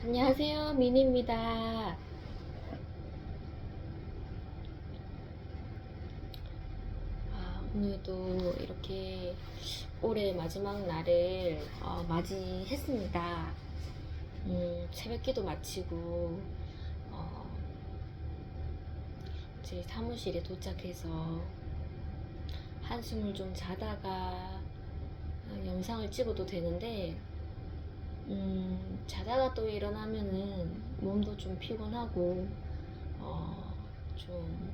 안녕하세요, 미니입니다. 오늘도 이렇게 올해 마지막 날을 맞이했습니다. 새벽기도 마치고 어, 제 사무실에 도착해서 한숨을 좀 자다가 영상을 찍어도 되는데 자다가 또 일어나면은 몸도 좀 피곤하고 좀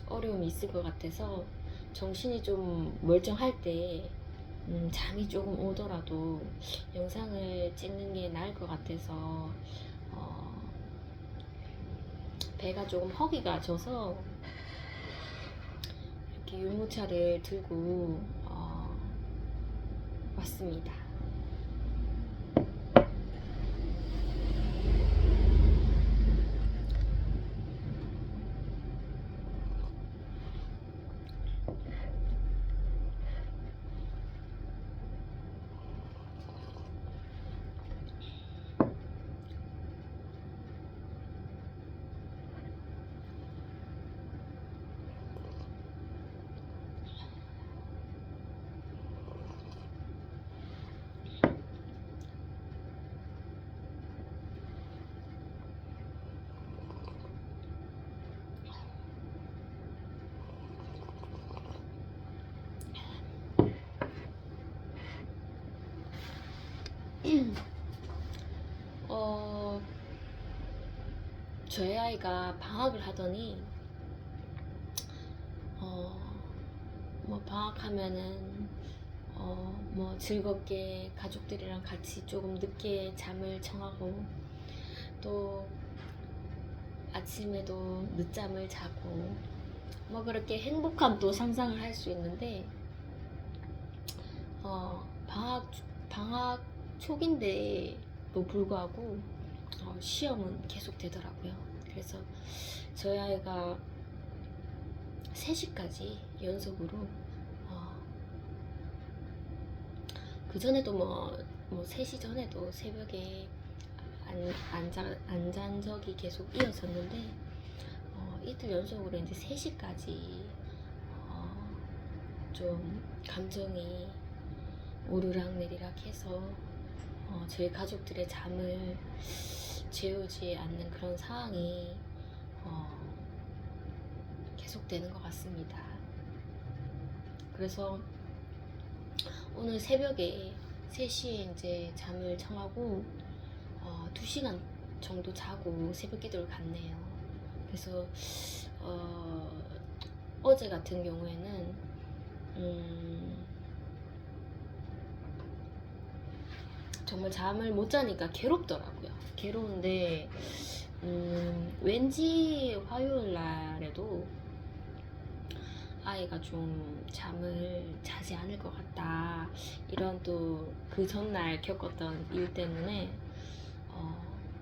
어려움이 있을 것 같아서 정신이 좀 멀쩡할 때 잠이 조금 오더라도 영상을 찍는 게 나을 것 같아서 어, 배가 조금 허기가 져서 이렇게 유모차를 들고 왔습니다. 어, 저희 아이가 방학을 하더니 어, 뭐 방학하면은 뭐 즐겁게 가족들이랑 같이 조금 늦게 잠을 청하고 또 아침에도 늦잠을 자고 뭐 그렇게 행복한 또 상상을 할 수 있는데 방학 초기인데도 불구하고 시험은 계속 되더라고요. 그래서 저희 아이가 3시까지 연속으로 그 전에도 뭐 3시 전에도 새벽에 안잔 적이 계속 이어졌는데 이틀 연속으로 이제 3시까지 좀 감정이 오르락내리락 해서 저희 가족들의 잠을 재우지 않는 그런 상황이 계속되는 것 같습니다. 그래서 오늘 새벽에 3시에 이제 잠을 청하고 2시간 정도 자고 새벽 기도를 갔네요. 그래서 어제 같은 경우에는 정말 잠을 못 자니까 괴롭더라고요. 괴로운데 왠지 화요일 날에도 아이가 좀 잠을 자지 않을 것 같다, 이런 또 그 전날 겪었던 일 때문에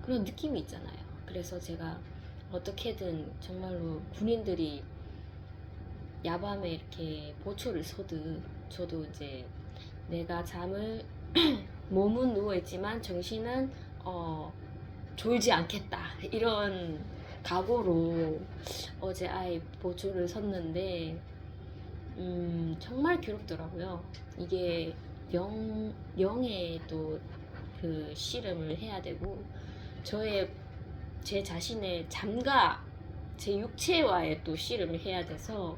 그런 느낌이 있잖아요. 그래서 제가 어떻게든 정말로 군인들이 야밤에 이렇게 보초를 서듯 저도 이제 내가 잠을 몸은 누워있지만 정신은 졸지 않겠다, 이런 각오로 어제 아이 보초를 섰는데 정말 괴롭더라고요. 이게 영에 또 그 씨름을 해야 되고 제 자신의 잠과 제 육체와의 또 씨름을 해야 돼서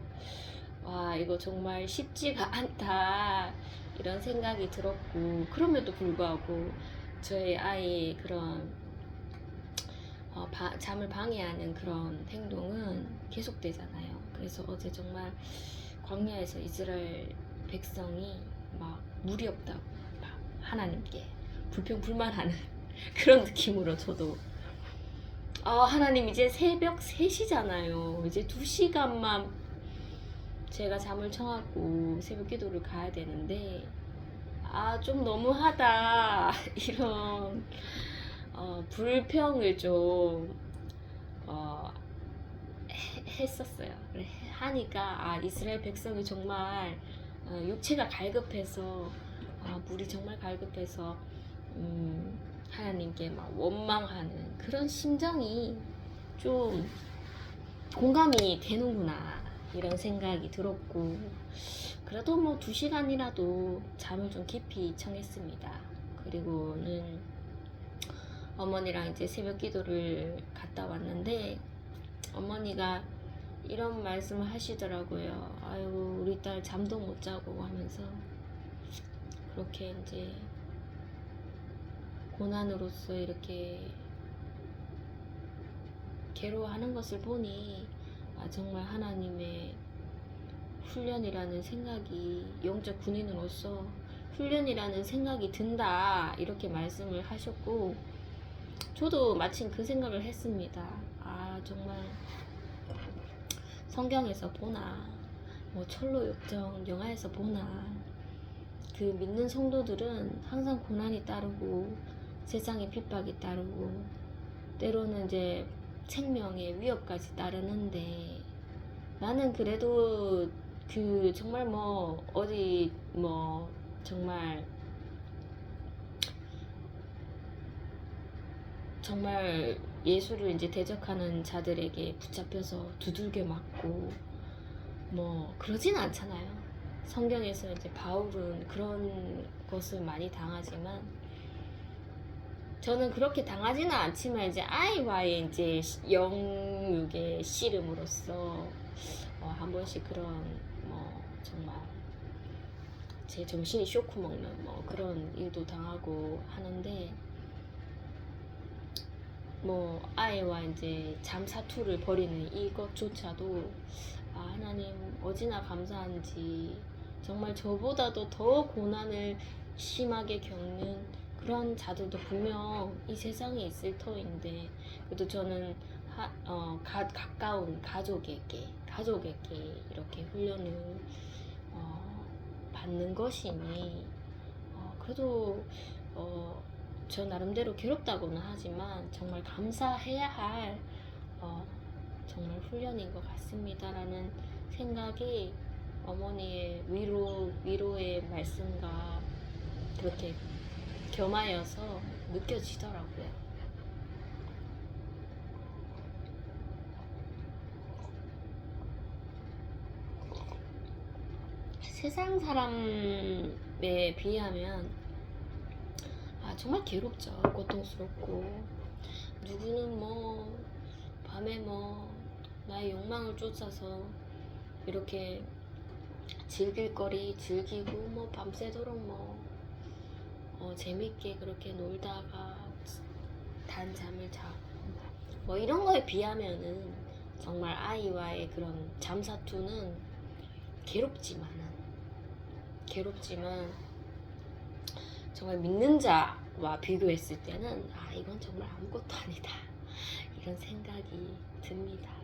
와, 이거 정말 쉽지가 않다, 이런 생각이 들었고, 그럼에도 불구하고 저희 아이의 그런 잠을 방해하는 그런 행동은 계속되잖아요. 그래서 어제 정말 광야에서 이스라엘 백성이 막 물이 없다고 막 하나님께 불평불만하는 그런 느낌으로 저도 하나님, 이제 새벽 3시잖아요. 이제 2시간만 제가 잠을 청하고 새벽 기도를 가야 되는데 좀 너무하다 이런 불평을 좀 했었어요. 하니까 이스라엘 백성이 정말 육체가 갈급해서 물이 정말 갈급해서 하나님께 막 원망하는 그런 심정이 좀 공감이 되는구나 이런 생각이 들었고, 그래도 뭐 2시간이라도 잠을 좀 깊이 청했습니다. 그리고는 어머니랑 이제 새벽 기도를 갔다 왔는데 어머니가 이런 말씀을 하시더라고요. 아이고 우리 딸 잠도 못 자고 하면서 그렇게 이제 고난으로서 이렇게 괴로워하는 것을 보니 정말 하나님의 훈련이라는 생각이, 영적 군인으로서 훈련이라는 생각이 든다 이렇게 말씀을 하셨고, 저도 마침 그 생각을 했습니다. 정말 성경에서 보나 뭐 철로 역정 영화에서 보나 그 믿는 성도들은 항상 고난이 따르고 세상의 핍박이 따르고 때로는 이제 생명의 위협까지 따르는데, 나는 그래도 그 정말 뭐 어디 뭐 정말 예수를 이제 대적하는 자들에게 붙잡혀서 두들겨 맞고 뭐 그러진 않잖아요. 성경에서 이제 바울은 그런 것을 많이 당하지만 저는 그렇게 당하지는 않지만 이제 아이와의 이제 영육의 씨름으로써 한 번씩 그런 뭐 정말 제 정신이 쇼크 먹는 뭐 그런 일도 당하고 하는데, 뭐 아이와 이제 잠사투를 벌이는 이것조차도 하나님 어찌나 감사한지, 정말 저보다도 더 고난을 심하게 겪는 그런 자들도 분명 이 세상에 있을 터인데, 그래도 저는 가까운 가족에게 이렇게 훈련을 받는 것이니 그래도 저 나름대로 괴롭다고는 하지만 정말 감사해야 할 정말 훈련인 것 같습니다라는 생각이 어머니의 위로의 말씀과 그렇게 겸하여서 느껴지더라고요. 세상 사람에 비하면 정말 괴롭죠. 고통스럽고, 누구는 뭐 밤에 뭐 나의 욕망을 쫓아서 이렇게 즐길 거리 즐기고 뭐 밤새도록 뭐 재밌게 그렇게 놀다가 단잠을 자고 뭐 이런 거에 비하면은 정말 아이와의 그런 잠사투는 괴롭지만 정말 믿는 자와 비교했을 때는 이건 정말 아무것도 아니다 이런 생각이 듭니다.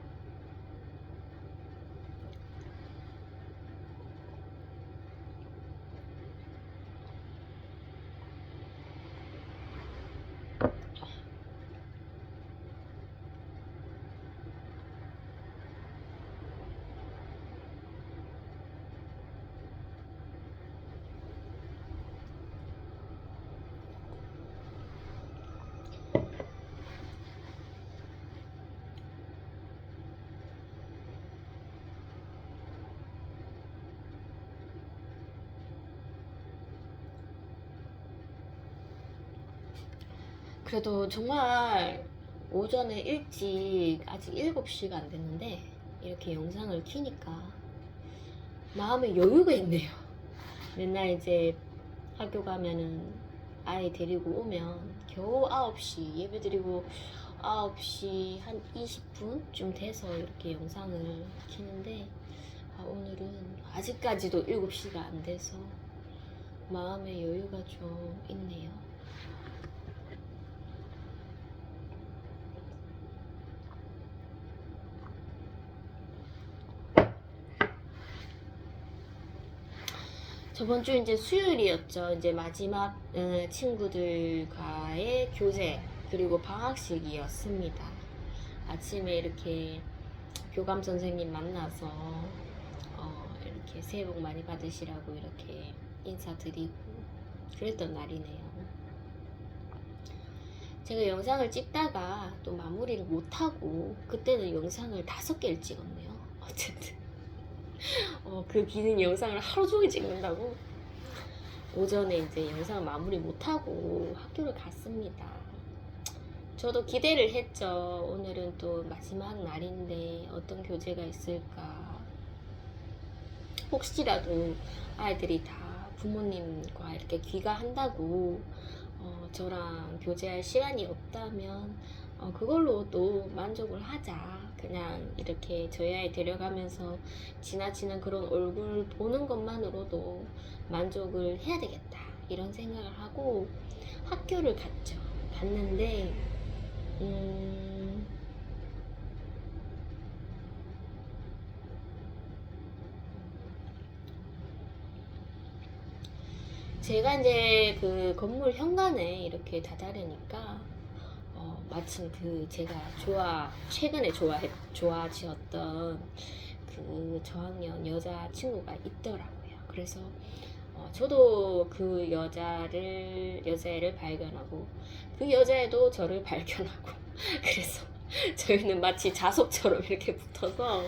그래도 정말 오전에 일찍, 아직 7시가 안 됐는데 이렇게 영상을 키니까 마음에 여유가 있네요. 맨날 이제 학교 가면은 아이 데리고 오면 겨우 9시 예배 드리고 9시 한 20분쯤 돼서 이렇게 영상을 키는데 오늘은 아직까지도 7시가 안 돼서 마음의 여유가 좀 있네요. 저번 주 이제 수요일이었죠. 이제 마지막 친구들과의 교제 그리고 방학식이었습니다. 아침에 이렇게 교감 선생님 만나서 이렇게 새해 복 많이 받으시라고 이렇게 인사드리고 그랬던 날이네요. 제가 영상을 찍다가 또 마무리를 못하고 그때는 영상을 5개를 찍었네요. 어쨌든 그 기는 영상을 하루 종일 찍는다고 오전에 이제 영상을 마무리 못하고 학교를 갔습니다. 저도 기대를 했죠. 오늘은 또 마지막 날인데 어떤 교재가 있을까. 혹시라도 아이들이 다 부모님과 이렇게 귀가한다고 저랑 교제할 시간이 없다면 그걸로 또 만족을 하자. 그냥 이렇게 저희 아이 데려가면서 지나치는 그런 얼굴 보는 것만으로도 만족을 해야 되겠다. 이런 생각을 하고 학교를 갔죠. 갔는데 제가 이제 그 건물 현관에 이렇게 다다르니까 마침 그 제가 최근에 좋아지었던 그 저학년 여자친구가 있더라고요. 그래서 저도 그 여자애를 발견하고 그 여자애도 저를 발견하고 그래서 저희는 마치 자석처럼 이렇게 붙어서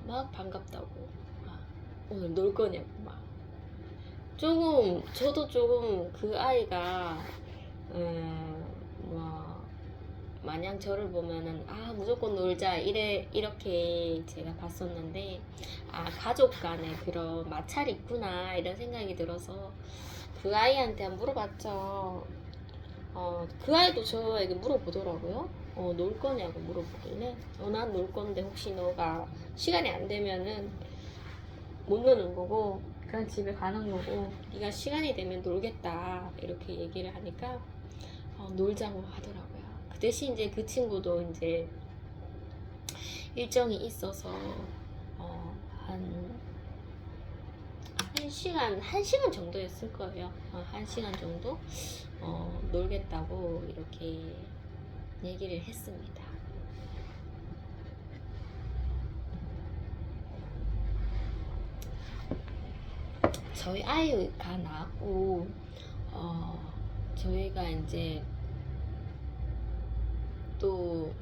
막 반갑다고 오늘 놀 거냐고 막 저도 조금 그 아이가 뭐 마냥 저를 보면은 무조건 놀자 이렇게 제가 봤었는데 가족 간에 그런 마찰이 있구나 이런 생각이 들어서 그 아이한테 한번 물어봤죠. 그 아이도 저에게 물어보더라고요. 놀 거냐고 물어보길래 난 놀 건데 혹시 너가 시간이 안 되면은 못 노는 거고 그냥 집에 가는 거고 네가 시간이 되면 놀겠다 이렇게 얘기를 하니까 놀자고 하더라고요. 그 대신 이제 그 친구도 이제 일정이 있어서 한 1시간 정도였을 거예요. 1시간 정도 놀겠다고 이렇게 얘기를 했습니다. 저희 아이가 낳았고 저희가 이제 또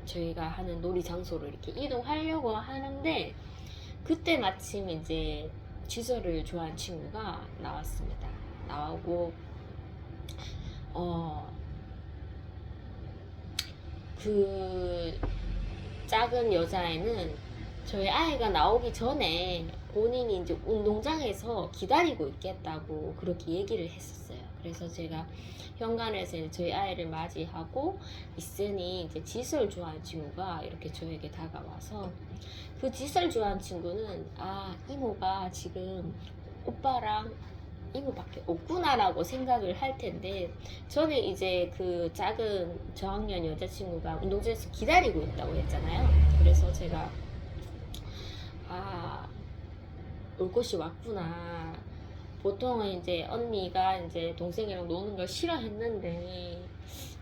저희가 하는 놀이 장소로 이렇게 이동하려고 하는데 그때 마침 이제 지설을 좋아하는 친구가 나왔습니다. 나오고 그 작은 여자애는 저희 아이가 나오기 전에 본인이 이제 운동장에서 기다리고 있겠다고 그렇게 얘기를 했었어요. 그래서 제가 현관에서 저희 아이를 맞이하고 있으니 이제 지설 좋아하는 친구가 이렇게 저에게 다가와서 그 지설 좋아하는 친구는 이모가 지금 오빠랑 이모밖에 없구나라고 생각을 할 텐데 저는 이제 그 작은 저학년 여자친구가 운동장에서 기다리고 있다고 했잖아요. 그래서 제가 올 곳이 왔구나. 보통은 이제 언니가 이제 동생이랑 노는 걸 싫어했는데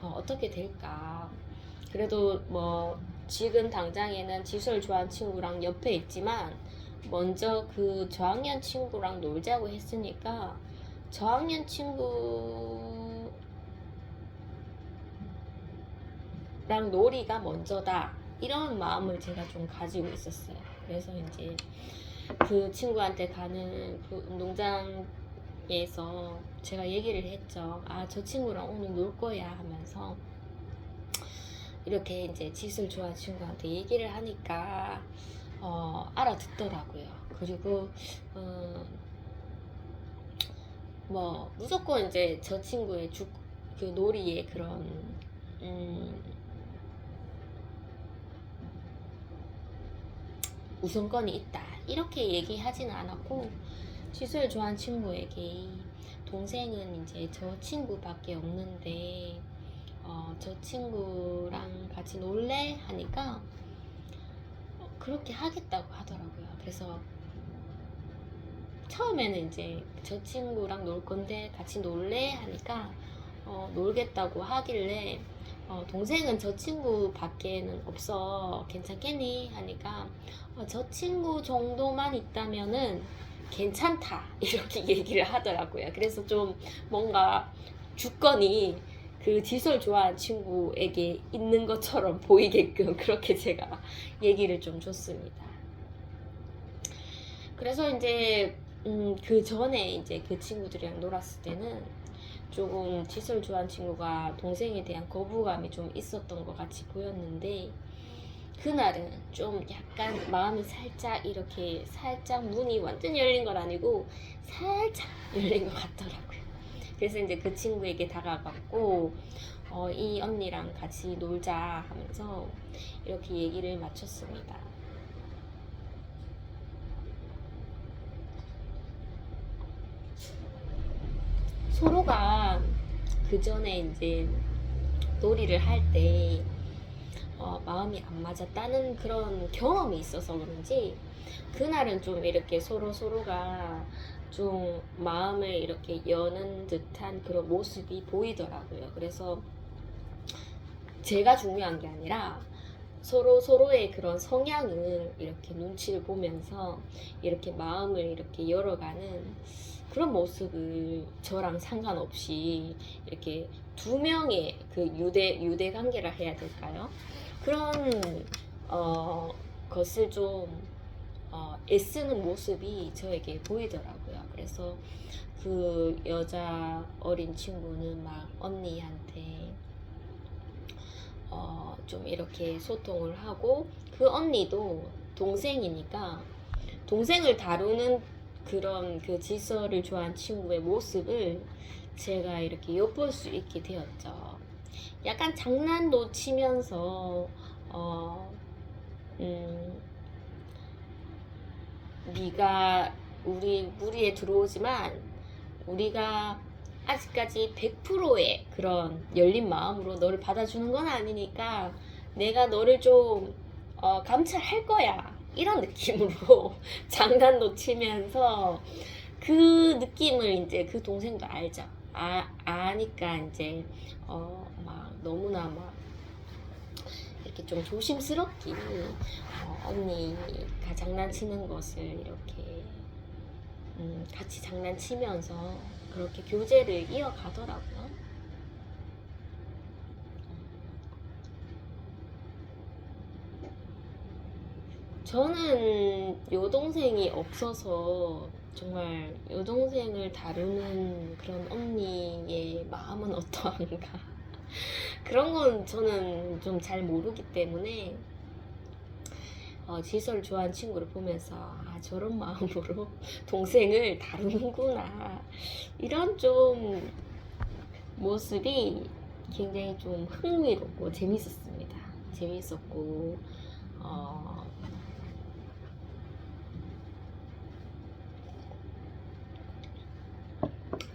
어떻게 될까. 그래도 뭐 지금 당장에는 지수를 좋아하는 친구랑 옆에 있지만 먼저 그 저학년 친구랑 놀자고 했으니까 저학년 친구랑 놀이가 먼저다 이런 마음을 제가 좀 가지고 있었어요. 그래서 이제 그 친구한테 가는 그 운동장에서 제가 얘기를 했죠. 저 친구랑 오늘 놀 거야 하면서 이렇게 이제 지술 좋아하는 친구한테 얘기를 하니까 알아듣더라고요. 그리고 뭐 무조건 이제 저 친구의 그 놀이의 그런 우선권이 있다 이렇게 얘기하지는 않았고 지술 좋아하는 친구에게 동생은 이제 저 친구밖에 없는데 저 친구랑 같이 놀래? 하니까 그렇게 하겠다고 하더라고요. 그래서 처음에는 이제 저 친구랑 놀 건데 같이 놀래? 하니까 놀겠다고 하길래 동생은 저 친구 밖에는 없어 괜찮겠니? 하니까 저 친구 정도만 있다면은 괜찮다 이렇게 얘기를 하더라고요. 그래서 좀 뭔가 주권이 그 지수를 좋아하는 친구에게 있는 것처럼 보이게끔 그렇게 제가 얘기를 좀 줬습니다. 그래서 이제 그 전에 이제 그 친구들이랑 놀았을 때는 조금 지수를 좋아하는 친구가 동생에 대한 거부감이 좀 있었던 것 같이 보였는데, 그날은 좀 약간 마음이 살짝 이렇게 살짝 문이 완전 열린 건 아니고 살짝 열린 것 같더라고요. 그래서 이제 그 친구에게 다가갔고 이 언니랑 같이 놀자 하면서 이렇게 얘기를 마쳤습니다. 서로가 그 전에 이제 놀이를 할때 마음이 안 맞았다는 그런 경험이 있어서 그런지 그날은 좀 이렇게 서로가 좀 마음을 이렇게 여는 듯한 그런 모습이 보이더라고요. 그래서 제가 중요한 게 아니라 서로의 그런 성향을 이렇게 눈치를 보면서 이렇게 마음을 이렇게 열어가는 그런 모습을 저랑 상관없이 이렇게 두 명의 그 유대 관계라 해야 될까요? 그런 것을 좀 애쓰는 모습이 저에게 보이더라고요. 그래서 그 여자 어린 친구는 막 언니한테 좀 이렇게 소통을 하고, 그 언니도 동생이니까 동생을 다루는 그런 그 질서를 좋아하는 친구의 모습을 제가 이렇게 엿볼 수 있게 되었죠. 약간 장난도 치면서 네가 우리 무리에 들어오지만 우리가 아직까지 100%의 그런 열린 마음으로 너를 받아주는 건 아니니까 내가 너를 좀 감찰할 거야, 이런 느낌으로 장난도 치면서 그 느낌을 이제 그 동생도 알죠. 아니까 이제 막 너무나 막 이렇게 좀 조심스럽게 언니가 장난치는 것을 이렇게 같이 장난치면서 그렇게 교제를 이어가더라고요. 저는 여동생이 없어서 정말 여동생을 다루는 그런 언니의 마음은 어떠한가 그런 건 저는 좀 잘 모르기 때문에 지설을 좋아하는 친구를 보면서 저런 마음으로 동생을 다루는구나, 이런 좀 모습이 굉장히 좀 흥미롭고 재밌었습니다. 재밌었고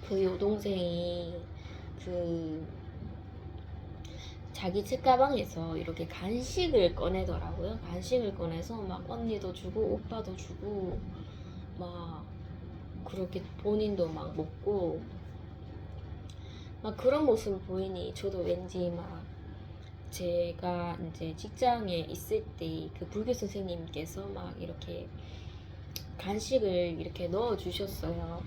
그 여동생이 그 자기 책가방에서 이렇게 간식을 꺼내더라고요. 간식을 꺼내서 막 언니도 주고 오빠도 주고 막 그렇게 본인도 막 먹고 막 그런 모습을 보이니 저도 왠지 막 제가 이제 직장에 있을 때 그 불교 선생님께서 막 이렇게 간식을 이렇게 넣어 주셨어요.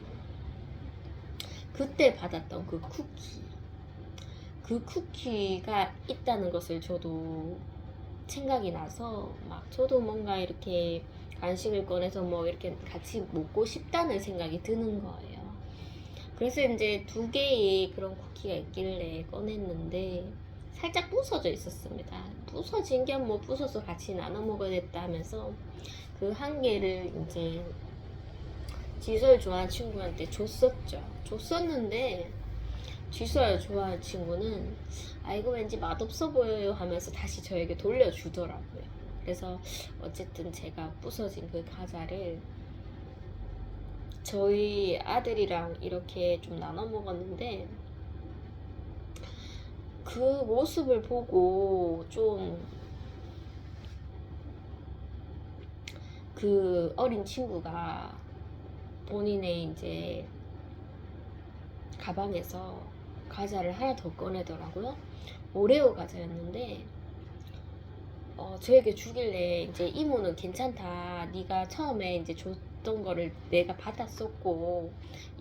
그때 받았던 그 쿠키가 있다는 것을 저도 생각이 나서 막 저도 뭔가 이렇게 간식을 꺼내서 뭐 이렇게 같이 먹고 싶다는 생각이 드는 거예요. 그래서 이제 2개의 그런 쿠키가 있길래 꺼냈는데 살짝 부서져 있었습니다. 부서진 겸 뭐 부서서 같이 나눠 먹어야겠다 하면서 그 1개를 이제 지설 좋아하는 친구한테 줬었는데 지수를 좋아하는 친구는 이거 왠지 맛없어 보여요 하면서 다시 저에게 돌려주더라고요. 그래서 어쨌든 제가 부서진 그 과자를 저희 아들이랑 이렇게 좀 나눠 먹었는데 그 모습을 보고 좀 그 어린 친구가 본인의 이제 가방에서 과자를 하나 더 꺼내더라고요. 오레오 과자였는데 저에게 주길래 이제 이모는 괜찮다, 네가 처음에 이제 줬던 거를 내가 받았었고,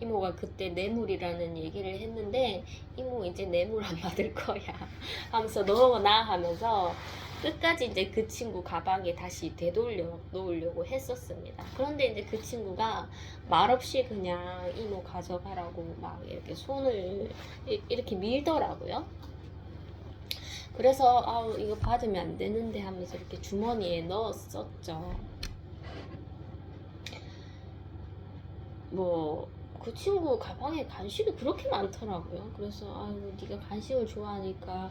이모가 그때 뇌물이라는 얘기를 했는데 이모 이제 뇌물 안 받을 거야 하면서 너나 하면서 끝까지 이제 그 친구 가방에 다시 되돌려 놓으려고 했었습니다. 그런데 이제 그 친구가 말없이 그냥 이모 가져가라고 막 이렇게 손을 이렇게 밀더라고요. 그래서 아우 이거 받으면 안 되는데 하면서 이렇게 주머니에 넣었었죠. 뭐 그 친구 가방에 간식이 그렇게 많더라고요. 그래서 아유 네가 간식을 좋아하니까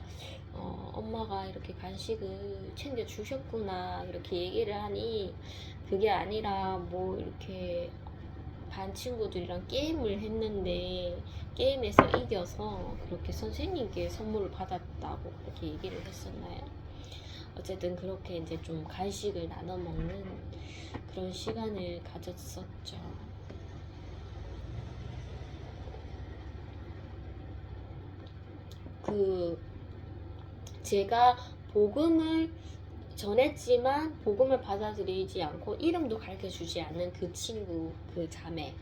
엄마가 이렇게 간식을 챙겨 주셨구나 이렇게 얘기를 하니, 그게 아니라 뭐 이렇게 반 친구들이랑 게임을 했는데 게임에서 이겨서 그렇게 선생님께 선물을 받았다고 그렇게 얘기를 했었나요? 어쨌든 그렇게 이제 좀 간식을 나눠 먹는 그런 시간을 가졌었죠. 제가 복음을 전했지만 복음을 받아들이지 않고 이름도 가르쳐 주지 않는 그 친구, 그 자매,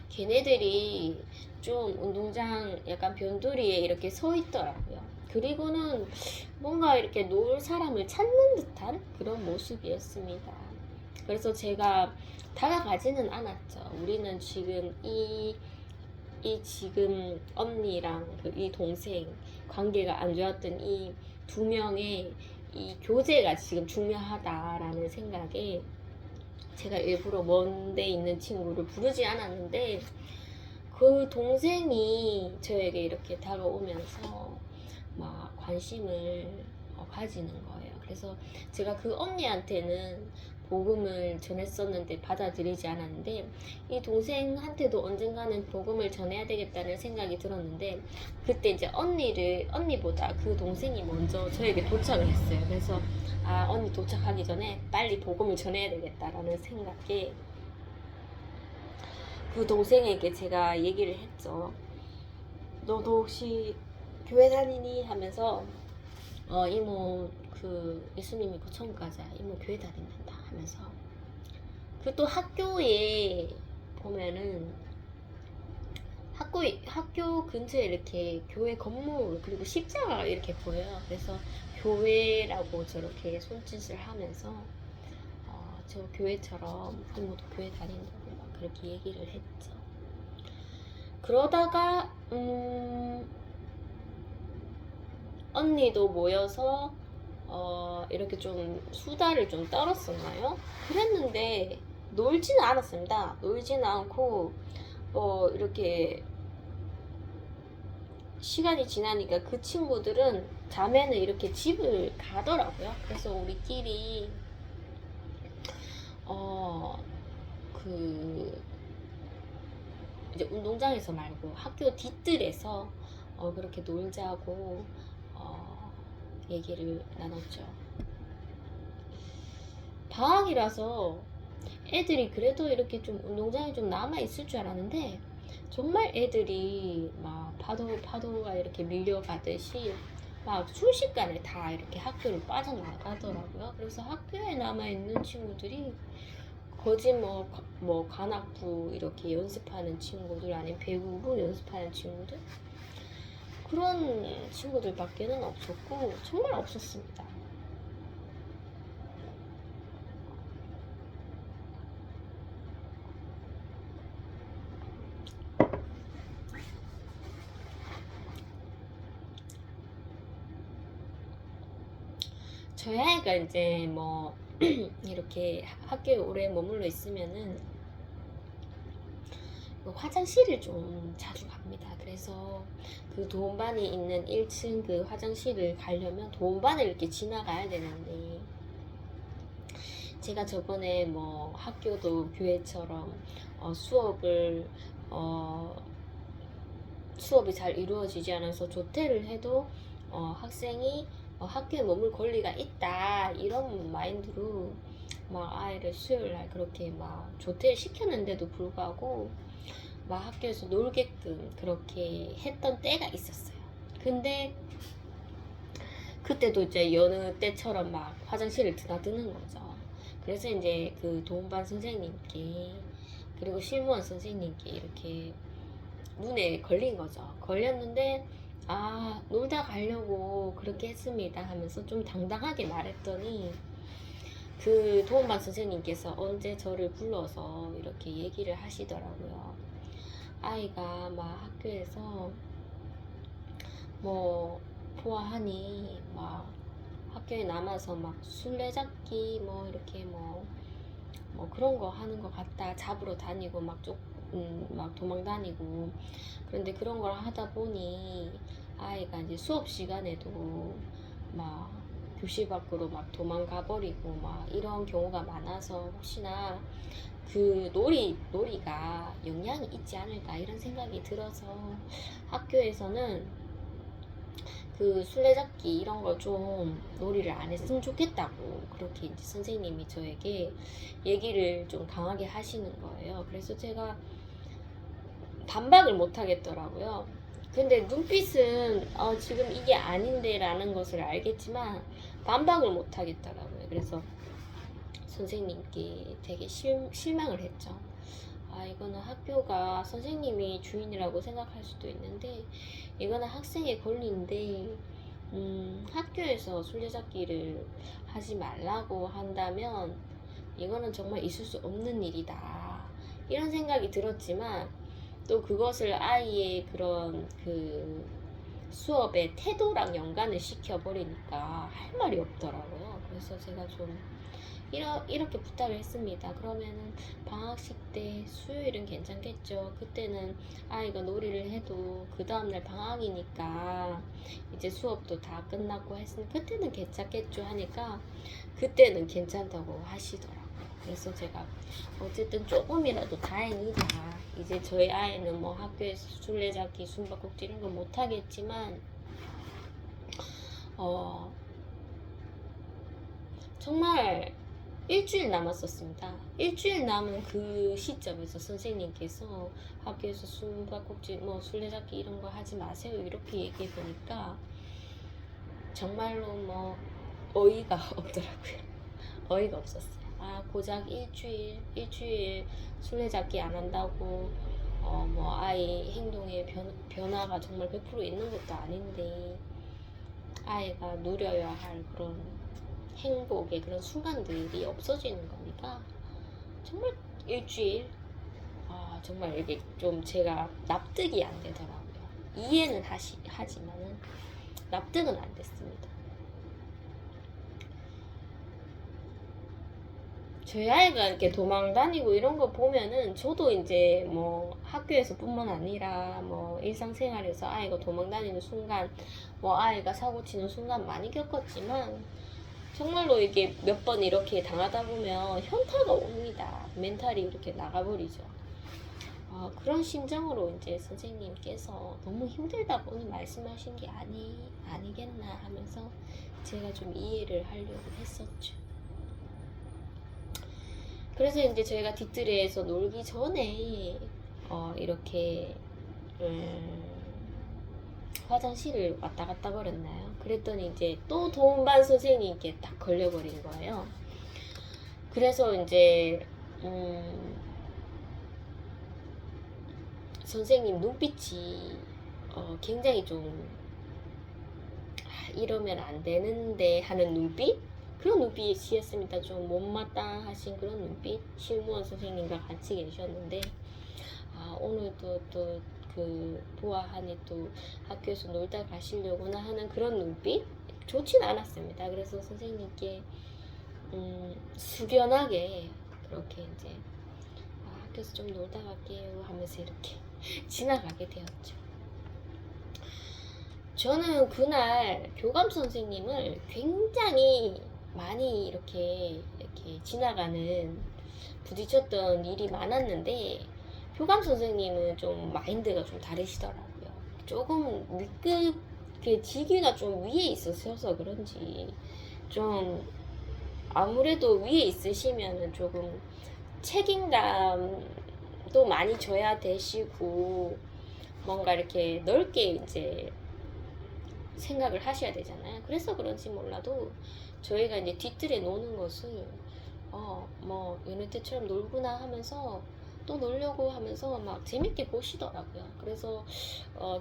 걔네들이 좀 운동장 약간 변두리에 이렇게 서 있더라고요. 그리고는 뭔가 이렇게 놀 사람을 찾는 듯한 그런 모습이었습니다. 그래서 제가 다가가지는 않았죠. 우리는 지금 이 지금 언니랑 이 동생 관계가 안 좋았던 이 두 명의 이 교제가 지금 중요하다라는 생각에 제가 일부러 먼데 있는 친구를 부르지 않았는데, 그 동생이 저에게 이렇게 다가오면서 막 관심을 가지는 거예요. 그래서 제가 그 언니한테는 복음을 전했었는데 받아들이지 않았는데, 이 동생한테도 언젠가는 복음을 전해야 되겠다는 생각이 들었는데, 그때 이제 언니보다 그 동생이 먼저 저에게 도착을 했어요. 그래서 아, 언니 도착하기 전에 빨리 복음을 전해야 되겠다라는 생각에 그 동생에게 제가 얘기를 했죠. 너도 혹시 교회 다니니? 하면서 이모 그 예수님 믿고 천국 가자, 이모 교회 다닌다 하면서. 그 또 학교에 보면은 학교 근처에 이렇게 교회 건물 그리고 십자가가 이렇게 보여요. 그래서 교회라고 저렇게 손짓을 하면서 저 교회처럼 이모도 교회 다닌다고 막 그렇게 얘기를 했죠. 그러다가 언니도 모여서 이렇게 좀 수다를 좀 떨었었나요? 그랬는데 놀지는 않았습니다. 놀지는 않고 이렇게 시간이 지나니까 그 친구들은 자매는 이렇게 집을 가더라고요. 그래서 우리끼리 이제 운동장에서 말고 학교 뒤뜰에서 그렇게 놀자고 얘기를 나눴죠. 방학이라서 애들이 그래도 이렇게 좀 운동장에 좀 남아 있을 줄 알았는데, 정말 애들이 막 파도가 이렇게 밀려가듯이 막 순식간에 다 이렇게 학교를 빠져나가더라고요. 그래서 학교에 남아 있는 친구들이 거진 뭐 관악부 이렇게 연습하는 친구들, 아니면 배구부 연습하는 친구들, 그런 친구들밖에는 없었고 정말 없었습니다. 저희 아이가 이제 뭐 이렇게 학교에 오래 머물러 있으면은 화장실을 좀 자주 갑니다. 그래서 그 도움반이 있는 1층 그 화장실을 가려면 도움반을 이렇게 지나가야 되는데, 제가 저번에 뭐 학교도 교회처럼 수업이 잘 이루어지지 않아서 조퇴를 해도 학생이 학교에 머물 권리가 있다 이런 마인드로 막 아이를 수요일날 그렇게 막 조퇴를 시켰는데도 불구하고 막 학교에서 놀게끔 그렇게 했던 때가 있었어요. 근데 그때도 이제 여느 때처럼 막 화장실을 드나드는 거죠. 그래서 이제 그 도움반 선생님께 그리고 실무원 선생님께 이렇게 눈에 걸린 거죠. 걸렸는데 아 놀다 가려고 그렇게 했습니다 하면서 좀 당당하게 말했더니 그 도움반 선생님께서 언제 저를 불러서 이렇게 얘기를 하시더라고요. 아이가 막 학교에서 뭐 보아하니 막 학교에 남아서 막 술래잡기 뭐 이렇게 뭐 그런 거 하는 것 같다. 잡으러 다니고 막 도망 다니고. 그런데 그런 걸 하다 보니 아이가 이제 수업 시간에도 막 교실 밖으로 막 도망가 버리고 막 이런 경우가 많아서 혹시나 그 놀이가 영향이 있지 않을까 이런 생각이 들어서 학교에서는 그 술래잡기 이런 걸 좀 놀이를 안 했으면 좋겠다고 그렇게 이제 선생님이 저에게 얘기를 좀 강하게 하시는 거예요. 그래서 제가 반박을 못 하겠더라고요. 근데 눈빛은 지금 이게 아닌데 라는 것을 알겠지만 반박을 못 하겠더라고요. 그래서 선생님께 되게 실망을 했죠. 아, 이거는 학교가 선생님이 주인이라고 생각할 수도 있는데 이거는 학생의 권리인데 학교에서 술래잡기를 하지 말라고 한다면 이거는 정말 있을 수 없는 일이다 이런 생각이 들었지만 또 그것을 아이의 그런 그 수업의 태도랑 연관을 시켜버리니까 할 말이 없더라고요. 그래서 제가 좀 이렇게 부탁을 했습니다. 그러면은 방학식 때 수요일은 괜찮겠죠. 그때는 아이가 놀이를 해도 그 다음날 방학이니까 이제 수업도 다 끝났고 했으니 그때는 괜찮겠죠 하니까 그때는 괜찮다고 하시더라고요. 그래서 제가 어쨌든 조금이라도 다행이다. 이제 저희 아이는 뭐 학교에서 술래잡기, 숨바꼭질 이런 거 못하겠지만 정말 일주일 남았었습니다. 일주일 남은 그 시점에서 선생님께서 학교에서 숨바꼭질, 뭐 술래잡기 이런 거 하지 마세요 이렇게 얘기해 보니까 정말로 뭐 어이가 없더라고요. 어이가 없었어요. 아 고작 일주일 술래잡기 안 한다고 뭐 아이 행동의 변화가 정말 100% 있는 것도 아닌데 아이가 누려야 할 그런 행복의 그런 순간들이 없어지는 거니까 정말 일주일 정말 이게 좀 제가 납득이 안 되더라고요. 이해는 하지만은 납득은 안 됐습니다. 저희 아이가 이렇게 도망 다니고 이런 거 보면은 저도 이제 뭐 학교에서뿐만 아니라 뭐 일상생활에서 아이가 도망 다니는 순간 뭐 아이가 사고 치는 순간 많이 겪었지만 정말로 이게 몇 번 이렇게 당하다 보면 현타가 옵니다. 멘탈이 이렇게 나가버리죠. 그런 심정으로 이제 선생님께서 너무 힘들다 보니 말씀하신 게 아니겠나 하면서 제가 좀 이해를 하려고 했었죠. 그래서 이제 저희가 뒷뜰에서 놀기 전에 이렇게 화장실을 왔다 갔다 버렸나요? 그랬더니 이제 또 도움반 선생님께 딱 걸려버린 거예요. 그래서 이제 선생님 눈빛이 굉장히 좀 이러면 안 되는데 하는 눈빛? 그런 눈빛이었습니다. 좀 못마땅하신 그런 눈빛. 실무원 선생님과 같이 계셨는데 오늘도 또 그 보아하니 또 학교에서 놀다 가시려구나 하는 그런 눈빛 좋진 않았습니다. 그래서 선생님께 숙연하게 그렇게 이제 학교에서 좀 놀다 갈게요 하면서 이렇게 지나가게 되었죠. 저는 그날 교감 선생님을 굉장히 많이 이렇게 지나가는 부딪혔던 일이 많았는데 교감 선생님은 좀 마인드가 좀 다르시더라고요. 조금 윗급 그 직위가 좀 위에 있으셔서 그런지 좀 아무래도 위에 있으시면은 조금 책임감도 많이 져야 되시고 뭔가 이렇게 넓게 이제 생각을 하셔야 되잖아요. 그래서 그런지 몰라도 저희가 이제 뒤뜰에 노는 것을 뭐 여느 때처럼 놀구나 하면서 또 놀려고 하면서 막 재밌게 보시더라고요. 그래서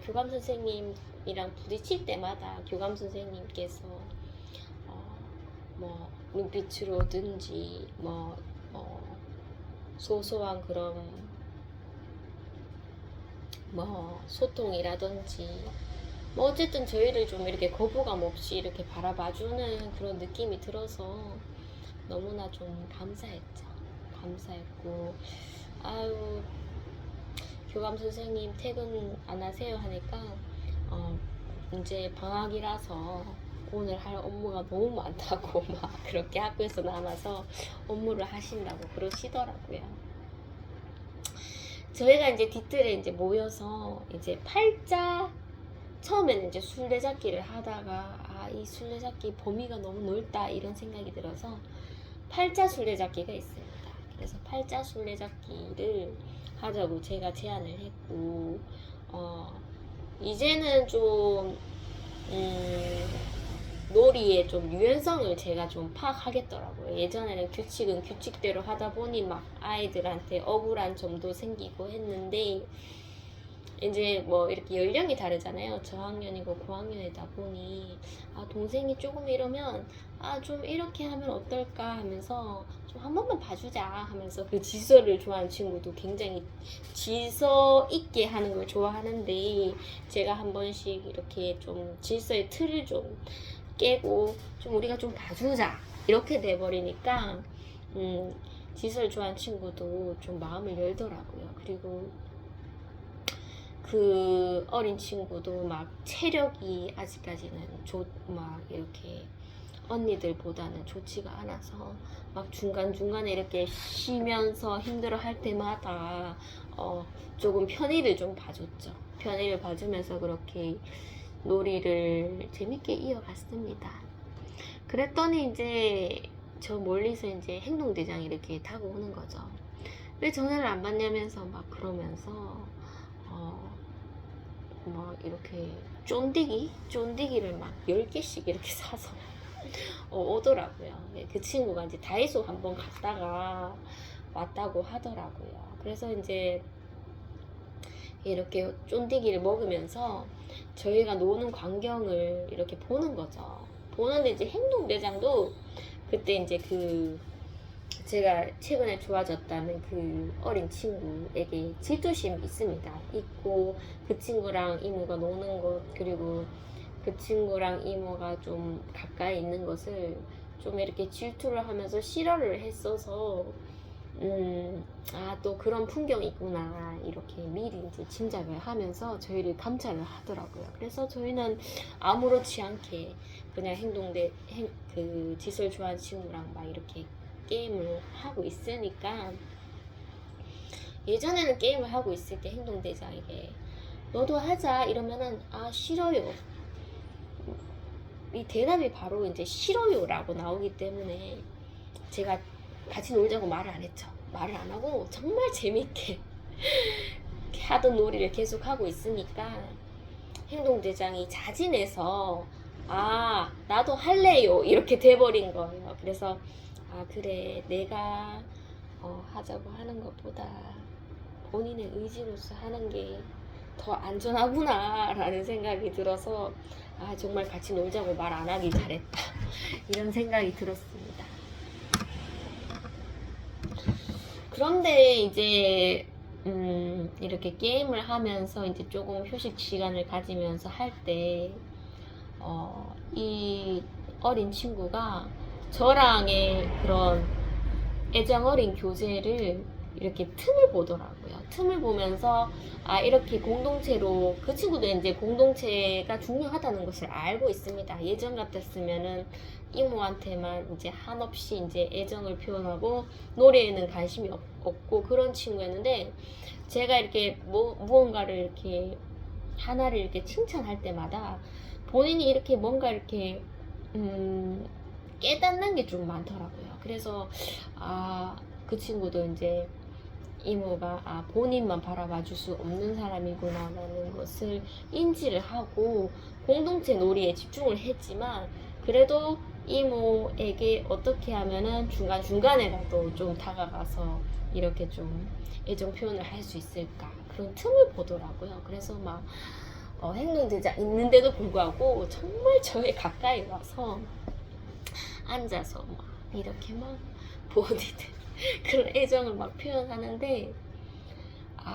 교감 선생님이랑 부딪힐 때마다 교감 선생님께서 뭐 눈빛으로든지 뭐 소소한 그런 뭐 소통이라든지 뭐 어쨌든 저희를 좀 이렇게 거부감 없이 이렇게 바라봐주는 그런 느낌이 들어서 너무나 좀 감사했죠. 감사했고, 아유, 교감 선생님 퇴근 안 하세요 하니까 이제 방학이라서 오늘 할 업무가 너무 많다고 막 그렇게 학교에서 남아서 업무를 하신다고 그러시더라고요. 저희가 이제 뒤뜰에 이제 모여서 이제 팔자 처음에는 이제 술래잡기를 하다가 이 술래잡기 범위가 너무 넓다 이런 생각이 들어서 팔자 술래잡기가 있습니다. 그래서 팔자 술래잡기를 하자고 제가 제안을 했고 이제는 좀 놀이의 좀 유연성을 제가 좀 파악하겠더라고요. 예전에는 규칙은 규칙대로 하다 보니 막 아이들한테 억울한 점도 생기고 했는데 이제 뭐 이렇게 연령이 다르잖아요. 저학년이고 고학년이다 보니 동생이 조금 이러면 좀 이렇게 하면 어떨까 하면서 좀 한 번만 봐주자 하면서 그 질서를 좋아하는 친구도 굉장히 질서 있게 하는 걸 좋아하는데 제가 한 번씩 이렇게 좀 질서의 틀을 좀 깨고 좀 우리가 좀 봐주자 이렇게 돼버리니까 질서를 좋아하는 친구도 좀 마음을 열더라고요. 그리고 그 어린 친구도 막 체력이 아직까지는 막 이렇게 언니들보다는 좋지가 않아서 막 중간중간에 이렇게 쉬면서 힘들어 할 때마다 조금 편의를 좀 봐줬죠. 편의를 봐주면서 그렇게 놀이를 재밌게 이어갔습니다. 그랬더니 이제 저 멀리서 이제 행동대장이 이렇게 타고 오는 거죠. 왜 전화를 안 받냐면서 막 그러면서 막 이렇게 쫀디기를 막 10개씩 이렇게 사서 오더라고요. 그 친구가 이제 다이소 한번 갔다가 왔다고 하더라고요. 그래서 이제 이렇게 쫀디기를 먹으면서 저희가 노는 광경을 이렇게 보는 거죠. 보는데 이제 행동대장도 그때 이제 제가 최근에 좋아졌다는 그 어린 친구에게 질투심 있습니다. 있고 그 친구랑 이모가 노는 것 그리고 그 친구랑 이모가 좀 가까이 있는 것을 좀 이렇게 질투를 하면서 싫어를 했어서 또 그런 풍경이 있구나 이렇게 미리 이제 짐작을 하면서 저희를 감찰을 하더라고요. 그래서 저희는 아무렇지 않게 그냥 그 짓을 좋아하는 친구랑 막 이렇게 게임을 하고 있으니까 예전에는 게임을 하고 있을 때 행동대장에게 너도 하자 이러면은 싫어요. 이 대답이 바로 이제 싫어요 라고 나오기 때문에 제가 같이 놀자고 말을 안 했죠. 말을 안 하고 정말 재밌게 하던 놀이를 계속 하고 있으니까 행동대장이 자진해서 나도 할래요 이렇게 돼버린 거예요. 그래서 그래 내가 하자고 하는 것보다 본인의 의지로서 하는 게 더 안전하구나 라는 생각이 들어서 정말 같이 놀자고 말 안 하길 잘했다 이런 생각이 들었습니다. 그런데 이제 이렇게 게임을 하면서 이제 조금 휴식 시간을 가지면서 할 때 이 어린 친구가 저랑의 그런 애정 어린 교제를 이렇게 틈을 보더라고요. 틈을 보면서 이렇게 공동체로 그 친구도 이제 공동체가 중요하다는 것을 알고 있습니다. 예전 같았으면은 이모한테만 이제 한없이 이제 애정을 표현하고 노래에는 관심이 없고 그런 친구였는데 제가 이렇게 무언가를 이렇게 하나를 이렇게 칭찬할 때마다 본인이 이렇게 뭔가 이렇게 깨닫는 게 좀 많더라고요. 그래서 그 친구도 이제 이모가 본인만 바라봐 줄 수 없는 사람이구나 라는 것을 인지를 하고 공동체 놀이에 집중을 했지만 그래도 이모에게 어떻게 하면은 중간중간에라도 좀 다가가서 이렇게 좀 애정 표현을 할 수 있을까, 그런 틈을 보더라고요. 그래서 막 행동대장 있는데도 불구하고 정말 저에 가까이 와서 앉아서 막 이렇게 막 보디들 그런 애정을 막 표현하는데,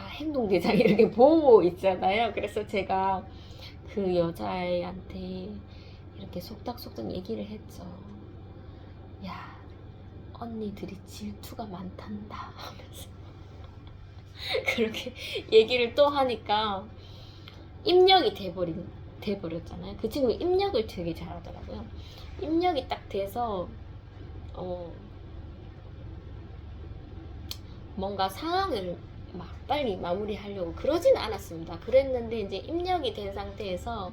행동대장이 이렇게 보고 있잖아요. 그래서 제가 그 여자애한테 이렇게 속닥속닥 얘기를 했죠. 야, 언니들이 질투가 많단다 하면서 그렇게 얘기를 또 하니까 입력이 돼버렸잖아요. 그 친구 입력을 되게 잘하더라고요. 입력이 딱 돼서 뭔가 상황을 막 빨리 마무리하려고 그러진 않았습니다. 그랬는데 이제 입력이 된 상태에서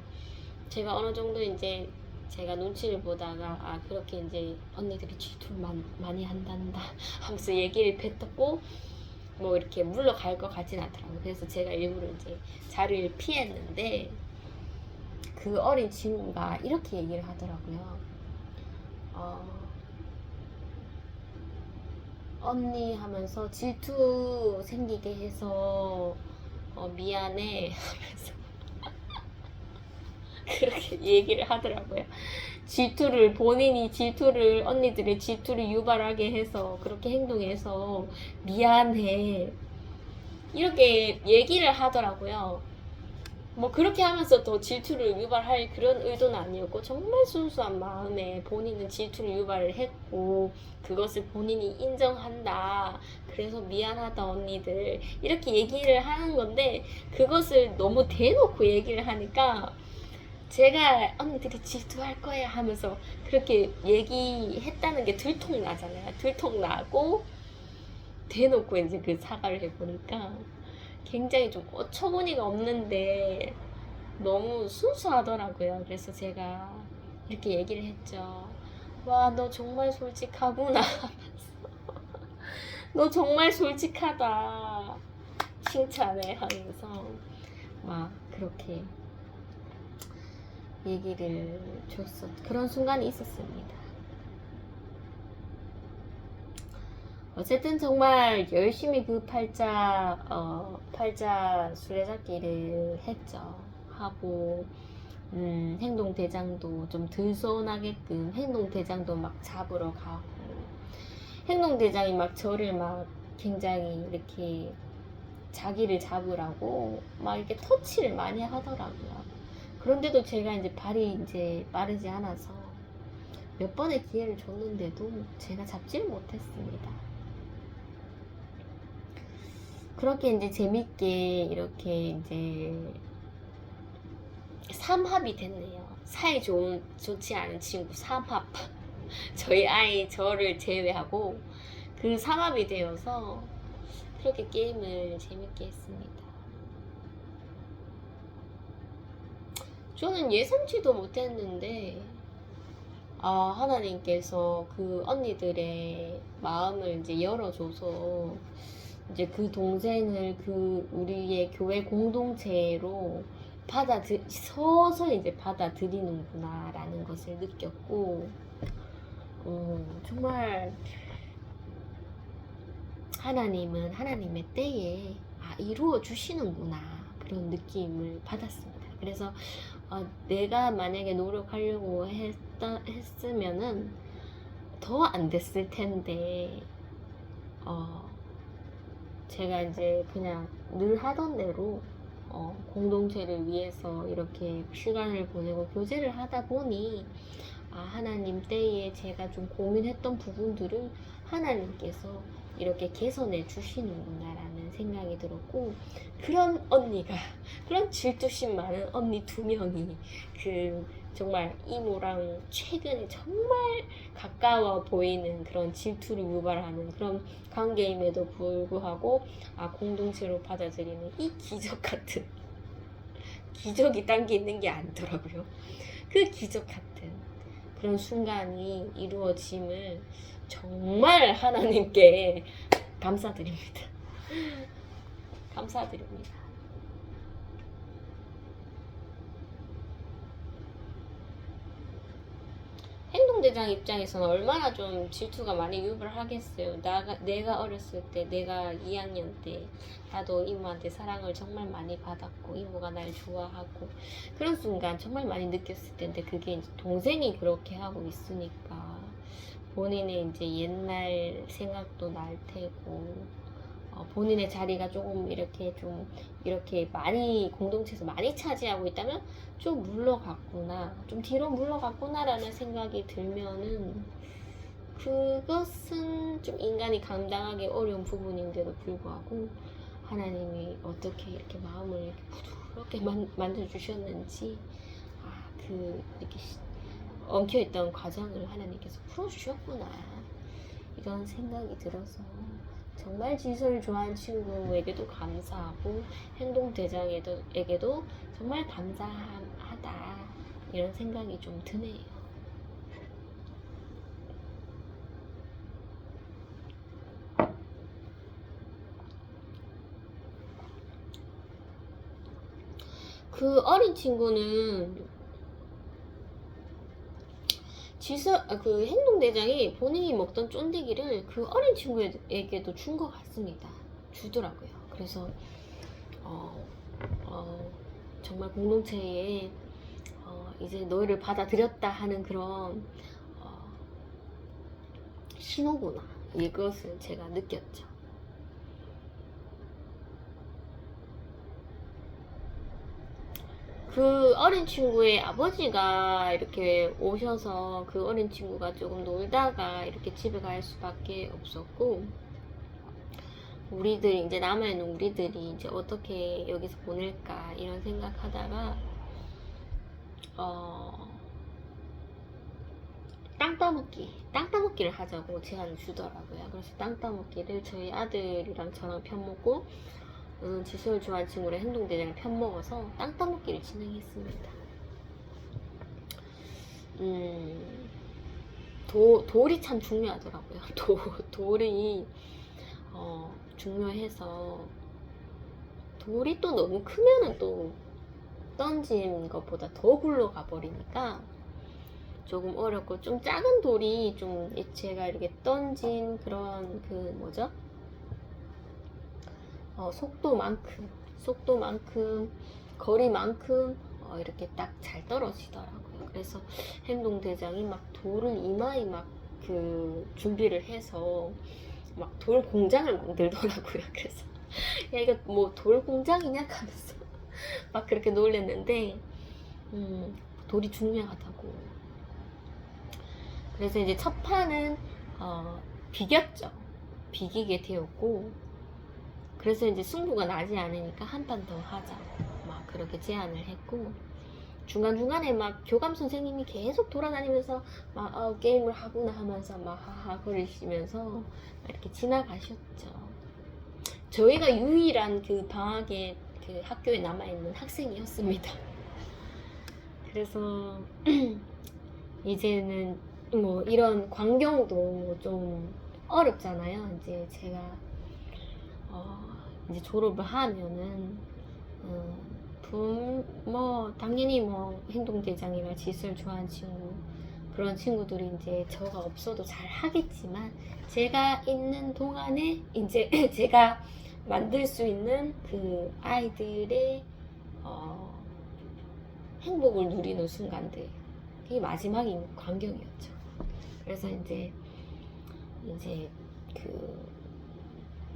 제가 어느 정도 이제 제가 눈치를 보다가 그렇게 이제 언니들이 질투를 많이 한단다 하면서 얘기를 뱉었고 뭐 이렇게 물러갈 것 같진 않더라고요. 그래서 제가 일부러 이제 자리를 피했는데 그 어린 친구가 이렇게 얘기를 하더라고요. 언니 하면서 질투 생기게 해서 미안해 하면서 그렇게 얘기를 하더라고요. 언니들의 질투를 유발하게 해서 그렇게 행동해서 미안해, 이렇게 얘기를 하더라고요. 뭐 그렇게 하면서 더 질투를 유발할 그런 의도는 아니었고, 정말 순수한 마음에 본인은 질투를 유발을 했고 그것을 본인이 인정한다, 그래서 미안하다 언니들, 이렇게 얘기를 하는 건데, 그것을 너무 대놓고 얘기를 하니까 제가 언니들이 질투할 거야 하면서 그렇게 얘기했다는 게 들통나잖아요. 들통나고 대놓고 이제 그 사과를 해보니까 굉장히 좀 어처구니가 없는데 너무 순수하더라고요. 그래서 제가 이렇게 얘기를 했죠. 와, 너 정말 솔직하구나 하면서 너 정말 솔직하다 칭찬을 하면서 막 그렇게 얘기를 그런 순간이 있었습니다. 어쨌든 정말 열심히 그 팔자 술래잡기를 했죠. 하고 행동대장도 좀 들소나게끔 행동대장도 막 잡으러 가고, 행동대장이 막 저를 막 굉장히 이렇게 자기를 잡으라고 막 이렇게 터치를 많이 하더라고요. 그런데도 제가 이제 발이 이제 빠르지 않아서 몇 번의 기회를 줬는데도 제가 잡지를 못했습니다. 그렇게 이제 재밌게 이렇게 이제 3합이 됐네요. 사이 좋지 않은 친구 3합. 저를 제외하고 그 3합이 되어서 그렇게 게임을 재밌게 했습니다. 저는 예상치도 못했는데 하나님께서 그 언니들의 마음을 이제 열어줘서 이제 그 동생을 그 우리의 교회 공동체로 서서히 이제 받아들이는구나라는 것을 느꼈고, 정말 하나님은 하나님의 때에 이루어 주시는구나, 그런 느낌을 받았습니다. 그래서 내가 만약에 노력하려고 했으면은 더 안 됐을 텐데 제가 이제 그냥 늘 하던 대로 공동체를 위해서 이렇게 시간을 보내고 교제를 하다 보니 하나님 때에 제가 좀 고민했던 부분들을 하나님께서 이렇게 개선해 주시는구나 라는 생각이 들었고, 그런 질투심 많은 언니 2명이 정말 이모랑 최근에 정말 가까워 보이는 그런 질투를 유발하는 그런 관계임에도 불구하고 공동체로 받아들이는 이 기적이 딴 게 있는 게 아니더라고요. 그 기적 같은 그런 순간이 이루어짐을 정말 하나님께 감사드립니다. 감사드립니다. 행동 행동대장 입장에서는 얼마나 좀 질투가 많이 유발하겠어요. 내가 어렸을 때, 내가 2학년 때, 나도 이모한테 사랑을 정말 많이 받았고, 이모가 날 좋아하고, 그런 순간 정말 많이 느꼈을 텐데, 그게 이제 동생이 그렇게 하고 있으니까, 본인의 이제 옛날 생각도 날 테고, 본인의 자리가 조금 이렇게 많이 공동체에서 많이 차지하고 있다면 좀 물러갔구나, 좀 뒤로 물러갔구나라는 생각이 들면은 그것은 좀 인간이 감당하기 어려운 부분인데도 불구하고 하나님이 어떻게 이렇게 마음을 이렇게 부드럽게 만져주셨는지, 이렇게 엉켜있던 과정을 하나님께서 풀어주셨구나, 이런 생각이 들어서 정말 지수를 좋아하는 친구에게도 감사하고 행동대장에게도 정말 감사하다, 이런 생각이 좀 드네요. 그 어린 친구는 그 행동대장이 본인이 먹던 쫀디기를 그 어린 친구에게도 준 것 같습니다. 주더라고요. 그래서 정말 공동체에 이제 너희를 받아들였다 하는 그런 신호구나, 이것을 제가 느꼈죠. 그 어린 친구의 아버지가 이렇게 오셔서 그 어린 친구가 조금 놀다가 이렇게 집에 갈 수밖에 없었고, 우리들 이제 남아있는 우리들이 이제 어떻게 여기서 보낼까 이런 생각하다가 땅 따먹기를 하자고 제안을 주더라고요. 그래서 땅 따먹기를 저희 아들이랑 저랑 편먹고 지수를 좋아하는 친구랑 행동대장을 편먹어서 땅 따먹기를 진행했습니다. 돌이 참 중요하더라고요. 돌이 중요해서, 돌이 또 너무 크면은 또 던진 것보다 더 굴러가 버리니까 조금 어렵고, 좀 작은 돌이 좀 제가 이렇게 던진 그런 속도만큼 거리만큼 이렇게 딱 잘 떨어지더라고요. 그래서 행동대장이 막 돌을 이마에 막 준비를 해서 막 돌 공장을 만들더라고요. 그래서 야, 이거 뭐 돌 공장이냐 하면서 막 그렇게 놀랬는데, 돌이 중요하다고. 그래서 이제 첫 판은 비겼죠. 비기게 되었고, 그래서 이제 승부가 나지 않으니까 한 판 더 하자, 막 그렇게 제안을 했고, 중간중간에 막 교감 선생님이 계속 돌아다니면서 막 게임을 하구나 하면서 막 하하 거리시면서 이렇게 지나가셨죠. 저희가 유일한 그 방학에 그 학교에 남아있는 학생이었습니다. 그래서 이제는 뭐 이런 광경도 좀 어렵잖아요. 이제 제가 이제 졸업을 하면은 당연히 뭐 행동대장이나 지수를 좋아하는 친구, 그런 친구들이 이제 저가 없어도 잘 하겠지만, 제가 있는 동안에 이제 제가 만들 수 있는 그 아이들의 행복을 누리는 순간들, 그게 마지막인 광경이었죠. 그래서 이제 그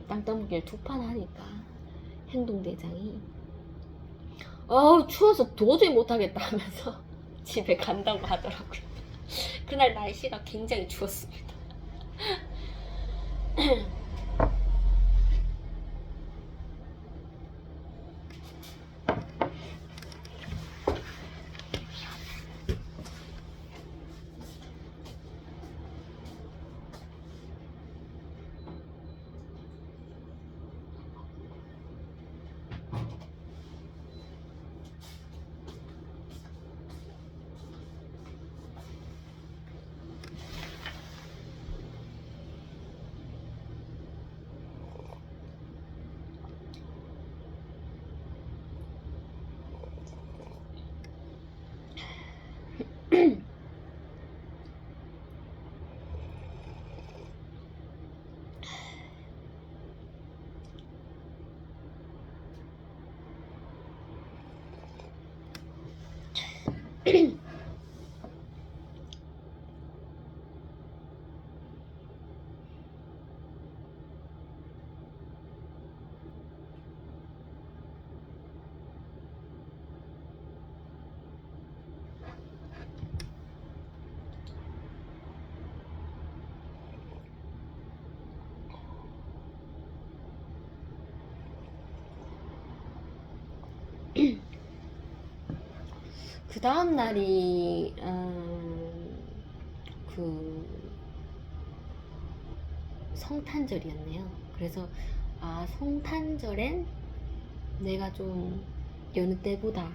땅 따먹기를 2판 하니까 행동대장이 추워서 도저히 못하겠다 하면서 집에 간다고 하더라고요. 그날 날씨가 굉장히 추웠습니다. 그 다음 날이 그 성탄절이었네요. 그래서 성탄절엔 내가 좀 여느 때보다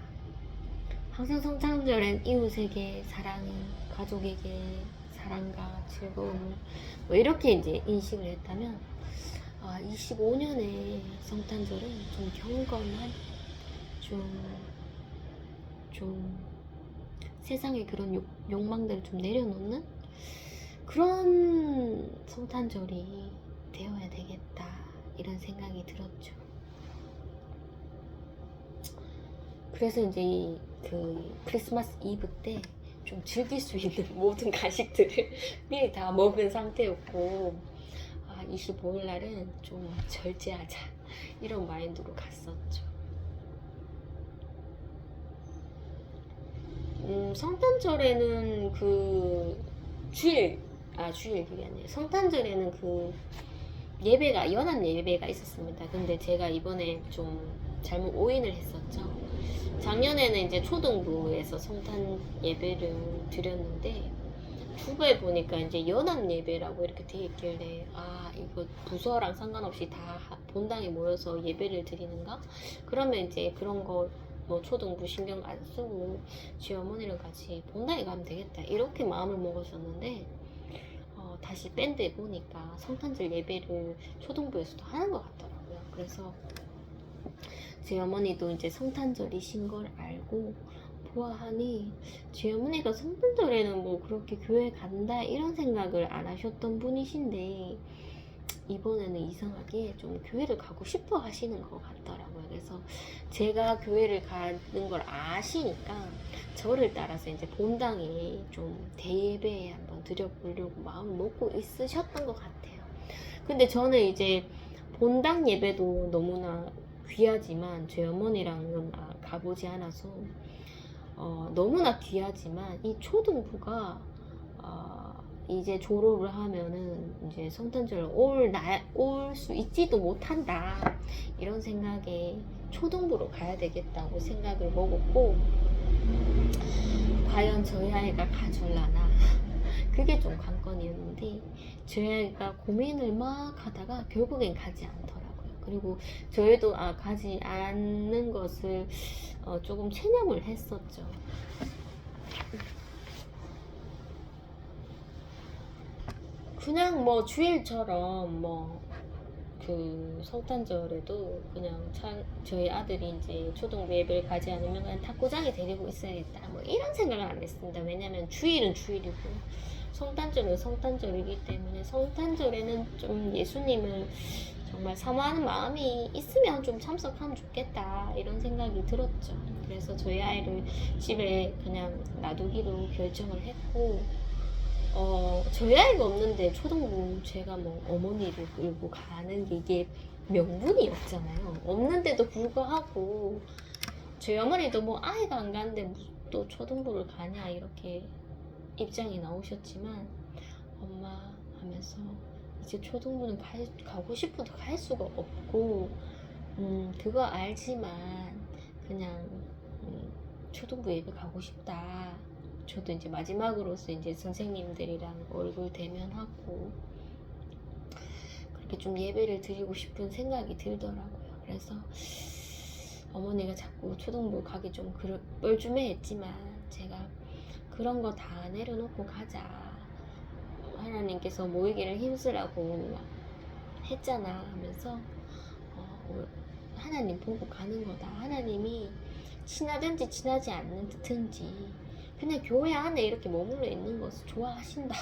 항상 성탄절엔 이웃에게 사랑, 가족에게 사랑과 즐거움을 뭐 이렇게 이제 인식을 했다면 25년의 성탄절은 좀 경건한 좀 세상의 그런 욕망들을 좀 내려놓는 그런 성탄절이 되어야 되겠다 이런 생각이 들었죠. 그래서 이제 그 크리스마스 이브 때 좀 즐길 수 있는 모든 간식들을 미리 다 먹은 상태였고 25일 날은 좀 절제하자 이런 마인드로 갔었죠. 성탄절에는 그 주일 그게 아니에요. 성탄절에는 그 예배가 연합 예배가 있었습니다. 근데 제가 이번에 좀 잘못 오인을 했었죠. 작년에는 이제 초등부에서 성탄 예배를 드렸는데 주부에 보니까 이제 연합 예배라고 이렇게 돼 있길래 이거 부서랑 상관없이 다 본당에 모여서 예배를 드리는가? 그러면 이제 그런 거 뭐 초등부 신경 안 쓰고 지 어머니랑 같이 본당에 가면 되겠다 이렇게 마음을 먹었었는데 다시 밴드에 보니까 성탄절 예배를 초등부에서도 하는 것 같더라고요. 그래서 제 어머니도 이제 성탄절이신 걸 알고 보아하니 제 어머니가 성탄절에는 뭐 그렇게 교회 간다 이런 생각을 안 하셨던 분이신데 이번에는 이상하게 좀 교회를 가고 싶어 하시는 것 같더라고요. 그래서 제가 교회를 가는 걸 아시니까 저를 따라서 이제 본당에 좀 대예배 한번 드려보려고 마음을 먹고 있으셨던 것 같아요. 근데 저는 이제 본당 예배도 너무나 귀하지만 제 어머니랑은 가보지 않아서 너무나 귀하지만 이 초등부가 이제 졸업을 하면은 이제 성탄절 올 수 있지도 못한다 이런 생각에 초등부로 가야 되겠다고 생각을 먹었고 과연 저희 아이가 가줄라나 그게 좀 관건이었는데 저희 아이가 고민을 막 하다가 결국엔 가지 않더라고요. 그리고 저희도 가지 않는 것을 조금 체념을 했었죠. 그냥 뭐 주일처럼 뭐 그 성탄절에도 그냥 저희 아들이 이제 초등부 예배를 가지 않으면 그냥 탁구장에 데리고 있어야겠다 뭐 이런 생각을 안 했습니다. 왜냐면 주일은 주일이고 성탄절은 성탄절이기 때문에 성탄절에는 좀 예수님을 정말 사모하는 마음이 있으면 좀 참석하면 좋겠다 이런 생각이 들었죠. 그래서 저희 아이를 집에 그냥 놔두기로 결정을 했고 저희 아이가 없는데 초등부 제가 뭐 어머니를 끌고 가는 게 이게 명분이 없잖아요. 없는데도 불구하고 저희 어머니도 뭐 아이가 안 가는데 무슨 또 초등부를 가냐 이렇게 입장이 나오셨지만 엄마 하면서 이제 초등부는 가고 싶어도 갈 수가 없고 그거 알지만 그냥 초등부 예배 가고 싶다. 저도 이제 마지막으로서 이제 선생님들이랑 얼굴 대면하고 그렇게 좀 예배를 드리고 싶은 생각이 들더라고요. 그래서 어머니가 자꾸 초등부 가기 좀 뻘쭘해했지만 제가 그런 거 다 내려놓고 가자. 하나님께서 모이기를 힘쓰라고 했잖아 하면서 하나님 보고 가는 거다. 하나님이 친하든지 친하지 않든지 그냥 교회 안에 이렇게 머물러 있는 것을 좋아하신다.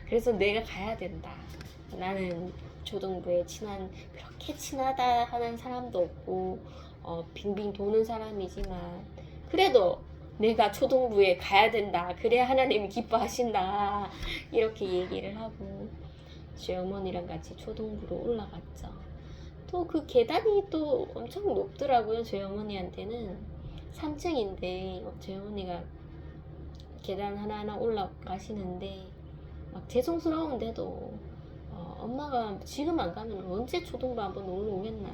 그래서 내가 가야 된다. 나는 초등부에 그렇게 친하다 하는 사람도 없고 빙빙 도는 사람이지만 그래도 내가 초등부에 가야 된다. 그래야 하나님이 기뻐하신다. 이렇게 얘기를 하고 저희 어머니랑 같이 초등부로 올라갔죠. 또 그 계단이 또 엄청 높더라고요. 저희 어머니한테는 3층인데 저희 어머니가 계단 하나하나 올라가시는데 막 죄송스러운데도 엄마가 지금 안 가면 언제 초등부 한번 놀러 오겠나.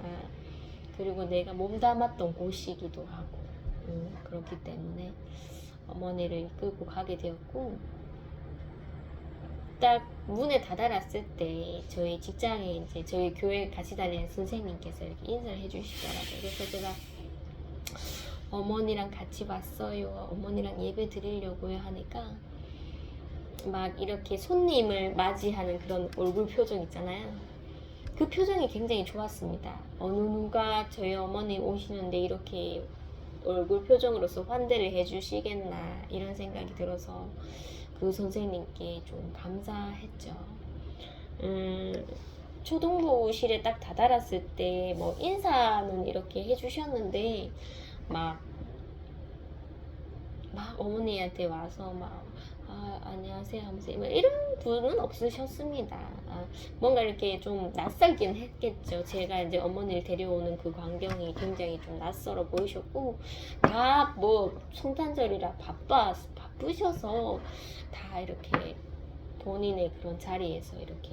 그리고 내가 몸담았던 곳이기도 하고 그렇기 때문에 어머니를 이끌고 가게 되었고, 딱 문에 다다랐을 때 저희 직장에 이제 저희 교회 같이 다니는 선생님께서 이렇게 인사를 해주시더라고요. 그래서 제가 어머니랑 같이 왔어요. 어머니랑 예배 드리려고요 하니까 막 이렇게 손님을 맞이하는 그런 얼굴 표정 있잖아요. 그 표정이 굉장히 좋았습니다. 어느 누가 저희 어머니 오시는데 이렇게 얼굴 표정으로서 환대를 해주시겠나 이런 생각이 들어서 그 선생님께 좀 감사했죠. 초등부실에 딱 다다랐을 때 뭐 인사는 이렇게 해주셨는데 막 어머니한테 와서 안녕하세요 하면서 이런 분은 없으셨습니다. 뭔가 이렇게 좀 낯설긴 했겠죠. 제가 이제 어머니를 데려오는 그 광경이 굉장히 좀 낯설어 보이셨고, 다 뭐 성탄절이라 바쁘셔서 다 이렇게 본인의 그런 자리에서 이렇게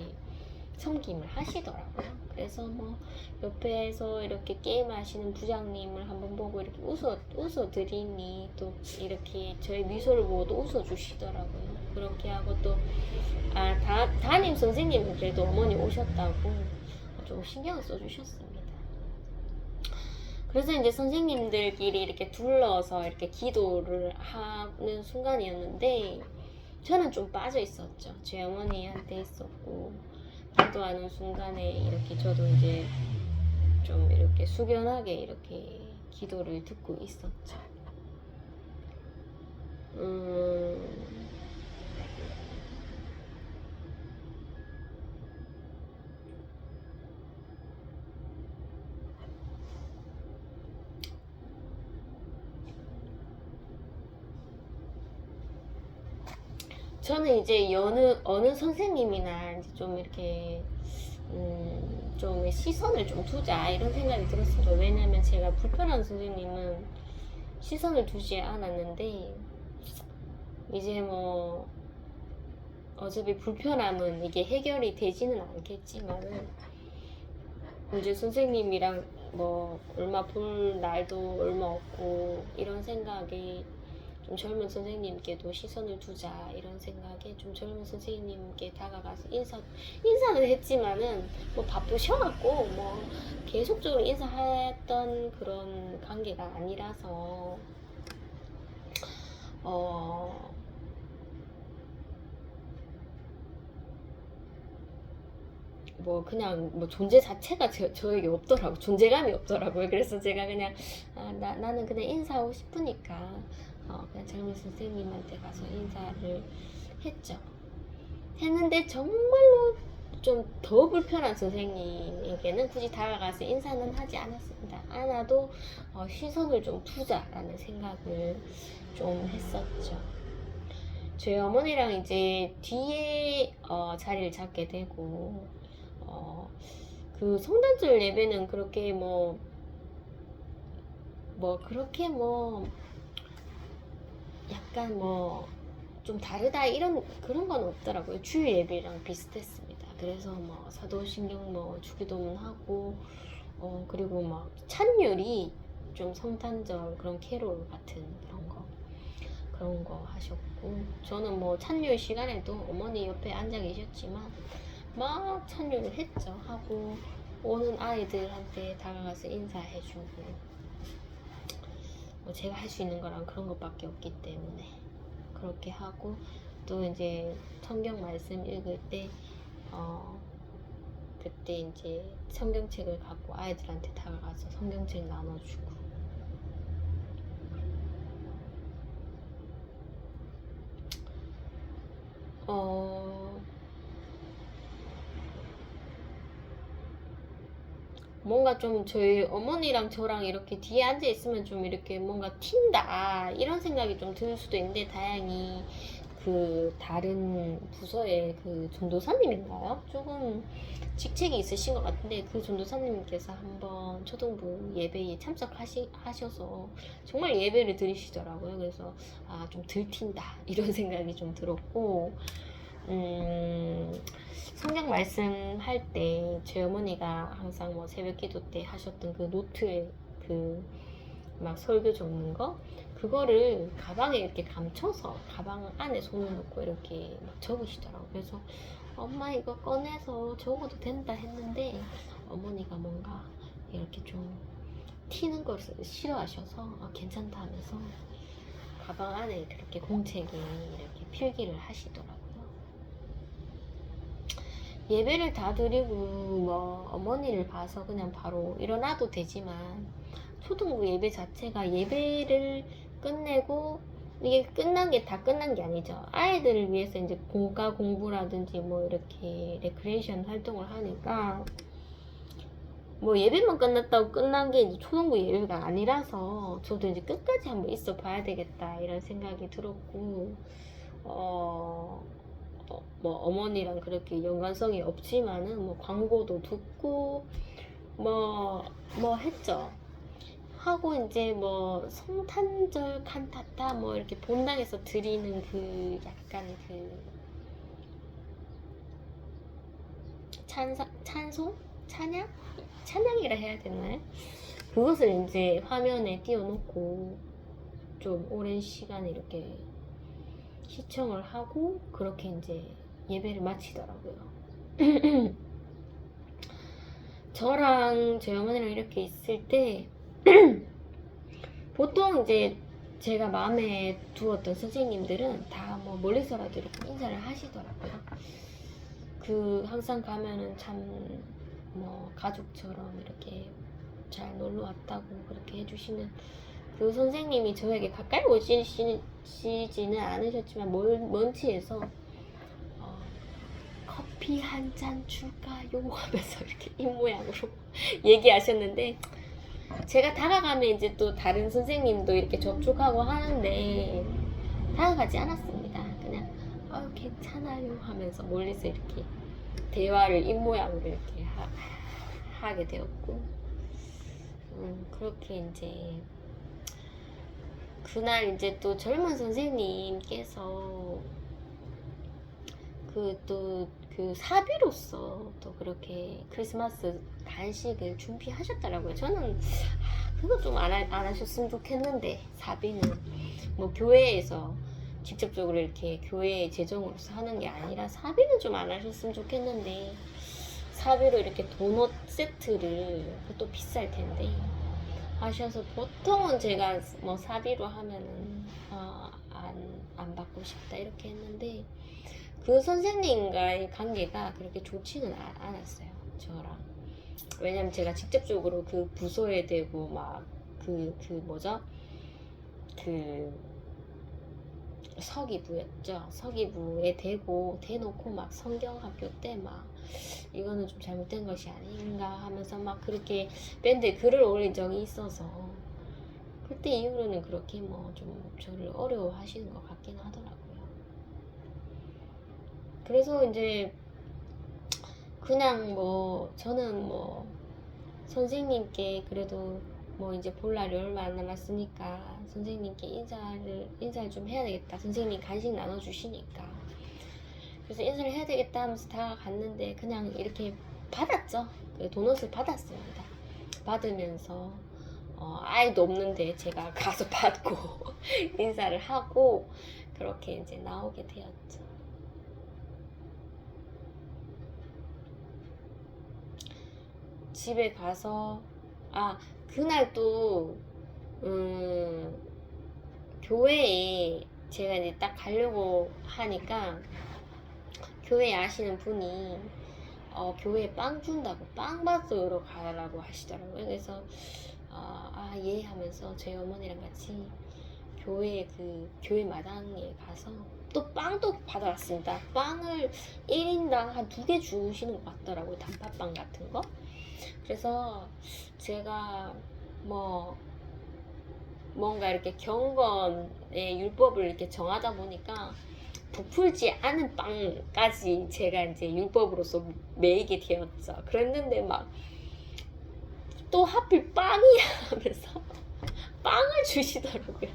섬김을 하시더라고요. 그래서 뭐 옆에서 이렇게 게임하시는 부장님을 한번 보고 이렇게 웃어드리니 또 이렇게 저의 미소를 보고 또 웃어주시더라고요. 그렇게 하고 또 담임 선생님은 그래도 어머니 오셨다고 좀 신경을 써주셨습니다. 그래서 이제 선생님들끼리 이렇게 둘러서 이렇게 기도를 하는 순간이었는데 저는 좀 빠져 있었죠. 제 어머니한테 있었고, 기도하는 순간에 이렇게 저도 이제 좀 이렇게 숙연하게 이렇게 기도를 듣고 있었죠. 저는 이제 어느 선생님이나 이제 좀 이렇게 좀 시선을 좀 두자 이런 생각이 들었습니다. 왜냐면 제가 불편한 선생님은 시선을 두지 않았는데, 이제 뭐 어차피 불편함은 이게 해결이 되지는 않겠지만은 이제 선생님이랑 뭐 얼마 볼 날도 얼마 없고 이런 생각에 좀 젊은 선생님께도 시선을 두자 이런 생각에 좀 젊은 선생님께 다가가서 인사는 했지만은 뭐 바쁘셔갖고 뭐 계속적으로 인사했던 그런 관계가 아니라서 뭐 그냥 뭐 존재 자체가 저에게 없더라고. 존재감이 없더라고요. 그래서 제가 그냥 나는 그냥 인사하고 싶으니까 그냥 젊은 선생님한테 가서 인사를 했는데 정말로 좀 더 불편한 선생님에게는 굳이 다가가서 인사는 하지 않았습니다. 않아도 시선을 좀 두자라는 생각을 좀 했었죠. 저희 어머니랑 이제 뒤에 자리를 잡게 되고, 그 성탄절 예배는 그렇게 그렇게 약간 좀 다르다 이런 그런 건 없더라고요. 주일 예배랑 비슷했습니다. 그래서 사도신경 주기도문 하고 그리고 찬율이 좀 성탄절 그런 캐롤 같은 그런 거 하셨고, 저는 찬율 시간에도 어머니 옆에 앉아 계셨지만 찬율을 했죠. 하고 오는 아이들한테 다가가서 인사해주고, 제가 할 수 있는 거랑 그런 것밖에 없기 때문에 그렇게 하고, 또 이제 성경 말씀 읽을 때 그때 이제 성경책을 갖고 아이들한테 다가가서 성경책 나눠주고, 뭔가 좀 저희 어머니랑 저랑 이렇게 뒤에 앉아 있으면 좀 이렇게 뭔가 튄다 이런 생각이 좀 들 수도 있는데, 다행히 그 다른 부서의 그 전도사님인가요? 조금 직책이 있으신 것 같은데, 그 전도사님께서 한번 초등부 예배에 참석하셔서 정말 예배를 드리시더라고요. 그래서 아, 좀 들튄다 이런 생각이 좀 들었고, 성경 말씀할 때 제 어머니가 항상 뭐 새벽 기도 때 하셨던 그 노트에 그 막 설교 적는 거, 그거를 가방에 이렇게 감춰서 가방 안에 손을 넣고 이렇게 막 적으시더라고요. 그래서 엄마 이거 꺼내서 적어도 된다 했는데, 어머니가 뭔가 이렇게 좀 튀는 것을 싫어하셔서 괜찮다 하면서 가방 안에 그렇게 공책에 이렇게 필기를 하시더라고요. 예배를 다 드리고 뭐 어머니를 봐서 그냥 바로 일어나도 되지만, 초등부 예배 자체가 예배를 끝내고 이게 끝난 게 다 끝난 게 아니죠. 아이들을 위해서 이제 공과 공부라든지 뭐 이렇게 레크레이션 활동을 하니까, 뭐 예배만 끝났다고 끝난 게 이제 초등부 예배가 아니라서 저도 이제 끝까지 한번 있어 봐야 되겠다 이런 생각이 들었고, 뭐 어머니랑 그렇게 연관성이 없지만은 뭐 광고도 듣고 뭐 했죠. 하고 이제 뭐 성탄절 칸타타 뭐 이렇게 본당에서 드리는 그 약간 그 찬송? 찬양이라 해야 되나요? 그것을 이제 화면에 띄워놓고 좀 오랜 시간 이렇게 시청을 하고 그렇게 이제 예배를 마치더라고요. 저랑 제 어머니랑 이렇게 있을 때 보통 이제 제가 마음에 두었던 선생님들은 다 뭐 멀리서라도 이렇게 인사를 하시더라고요. 그 항상 가면은 참 뭐 가족처럼 이렇게 잘 놀러 왔다고 그렇게 해주시는 그 선생님이 저에게 가까이 오시지는 않으셨지만 먼치에서 커피 한 잔 줄까요? 하면서 이렇게 입모양으로 얘기하셨는데, 제가 다가가면 이제 또 다른 선생님도 이렇게 접촉하고 하는데 다가가지 않았습니다. 그냥 괜찮아요 하면서 멀리서 이렇게 대화를 입모양으로 이렇게 하게 되었고, 그렇게 이제 그날 이제 또 젊은 선생님께서 그 사비로서 또 그렇게 크리스마스 간식을 준비하셨더라고요. 저는 그거 좀 안 하셨으면 좋겠는데, 사비는 뭐 교회에서 직접적으로 이렇게 교회의 재정으로서 하는 게 아니라 사비는 좀 안 하셨으면 좋겠는데, 사비로 이렇게 도넛 세트를, 그것도 비쌀 텐데 하셔서, 보통은 제가 뭐 사비로 하면은 안 받고 싶다 이렇게 했는데, 그 선생님과의 관계가 그렇게 좋지는 않았어요, 저랑. 왜냐면 제가 직접적으로 그 부서에 대고 막 서기부였죠. 서기부에 대놓고 막 성경학교 때 막 이거는 좀 잘못된 것이 아닌가 하면서 막 그렇게 밴드에 글을 올린 적이 있어서, 그때 이후로는 그렇게 뭐 좀 저를 어려워하시는 것 같긴 하더라고요. 그래서 이제 그냥 뭐 저는 뭐 선생님께 그래도 뭐 이제 볼 날이 얼마 안 남았으니까 선생님께 인사를 좀 해야 되겠다. 선생님이 간식 나눠주시니까. 그래서 인사를 해야 되겠다 하면서 다가갔는데 그냥 이렇게 받았죠. 그 도넛을 받았습니다. 받으면서 아이도 없는데 제가 가서 받고 인사를 하고 그렇게 이제 나오게 되었죠. 집에 가서 그날 또 교회에 제가 이제 딱 가려고 하니까 교회에 아시는 분이 교회에 빵 준다고 빵 받으러 가라고 하시더라고요. 그래서 예 하면서 저희 어머니랑 같이 교회 마당에 가서 또 빵도 받아왔습니다. 빵을 1인당 한 2개 주시는 것 같더라고요. 단팥빵 같은 거. 그래서 제가 뭐 뭔가 이렇게 경건의 율법을 이렇게 정하다 보니까 부풀지 않은 빵까지 제가 이제 율법으로서 매이게 되었죠. 그랬는데 막 또 하필 빵이야 하면서 빵을 주시더라고요.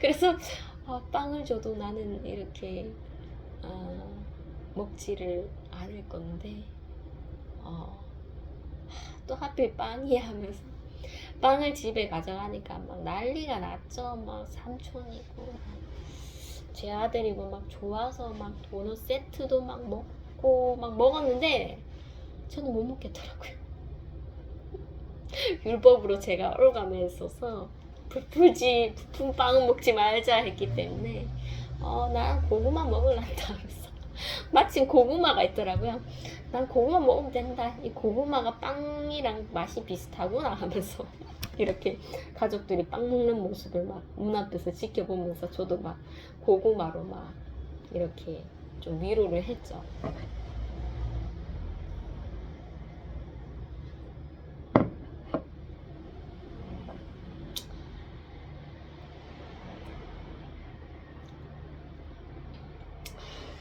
그래서 빵을 줘도 나는 이렇게 먹지를 않을 건데 또 하필 빵이야 하면서 빵을 집에 가져가니까 막 난리가 났죠. 막 삼촌이고 제 아들이고 막 좋아서 막 도넛 세트도 막 먹고 막 먹었는데 저는 못 먹겠더라고요. 율법으로 제가 올가매있어서 부푼 빵은 먹지 말자 했기 때문에 난 고구마 먹을란다 하면서 마침 고구마가 있더라고요. 난 고구마 먹으면 된다. 이 고구마가 빵이랑 맛이 비슷하구나 하면서 이렇게 가족들이 빵 먹는 모습을 막 눈앞에서 지켜보면서 저도 막 고구마로 막 이렇게 좀 위로를 했죠.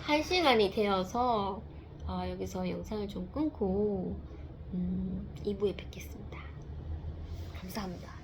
한 시간이 되어서 여기서 영상을 좀 끊고 2부에 뵙겠습니다. 감사합니다.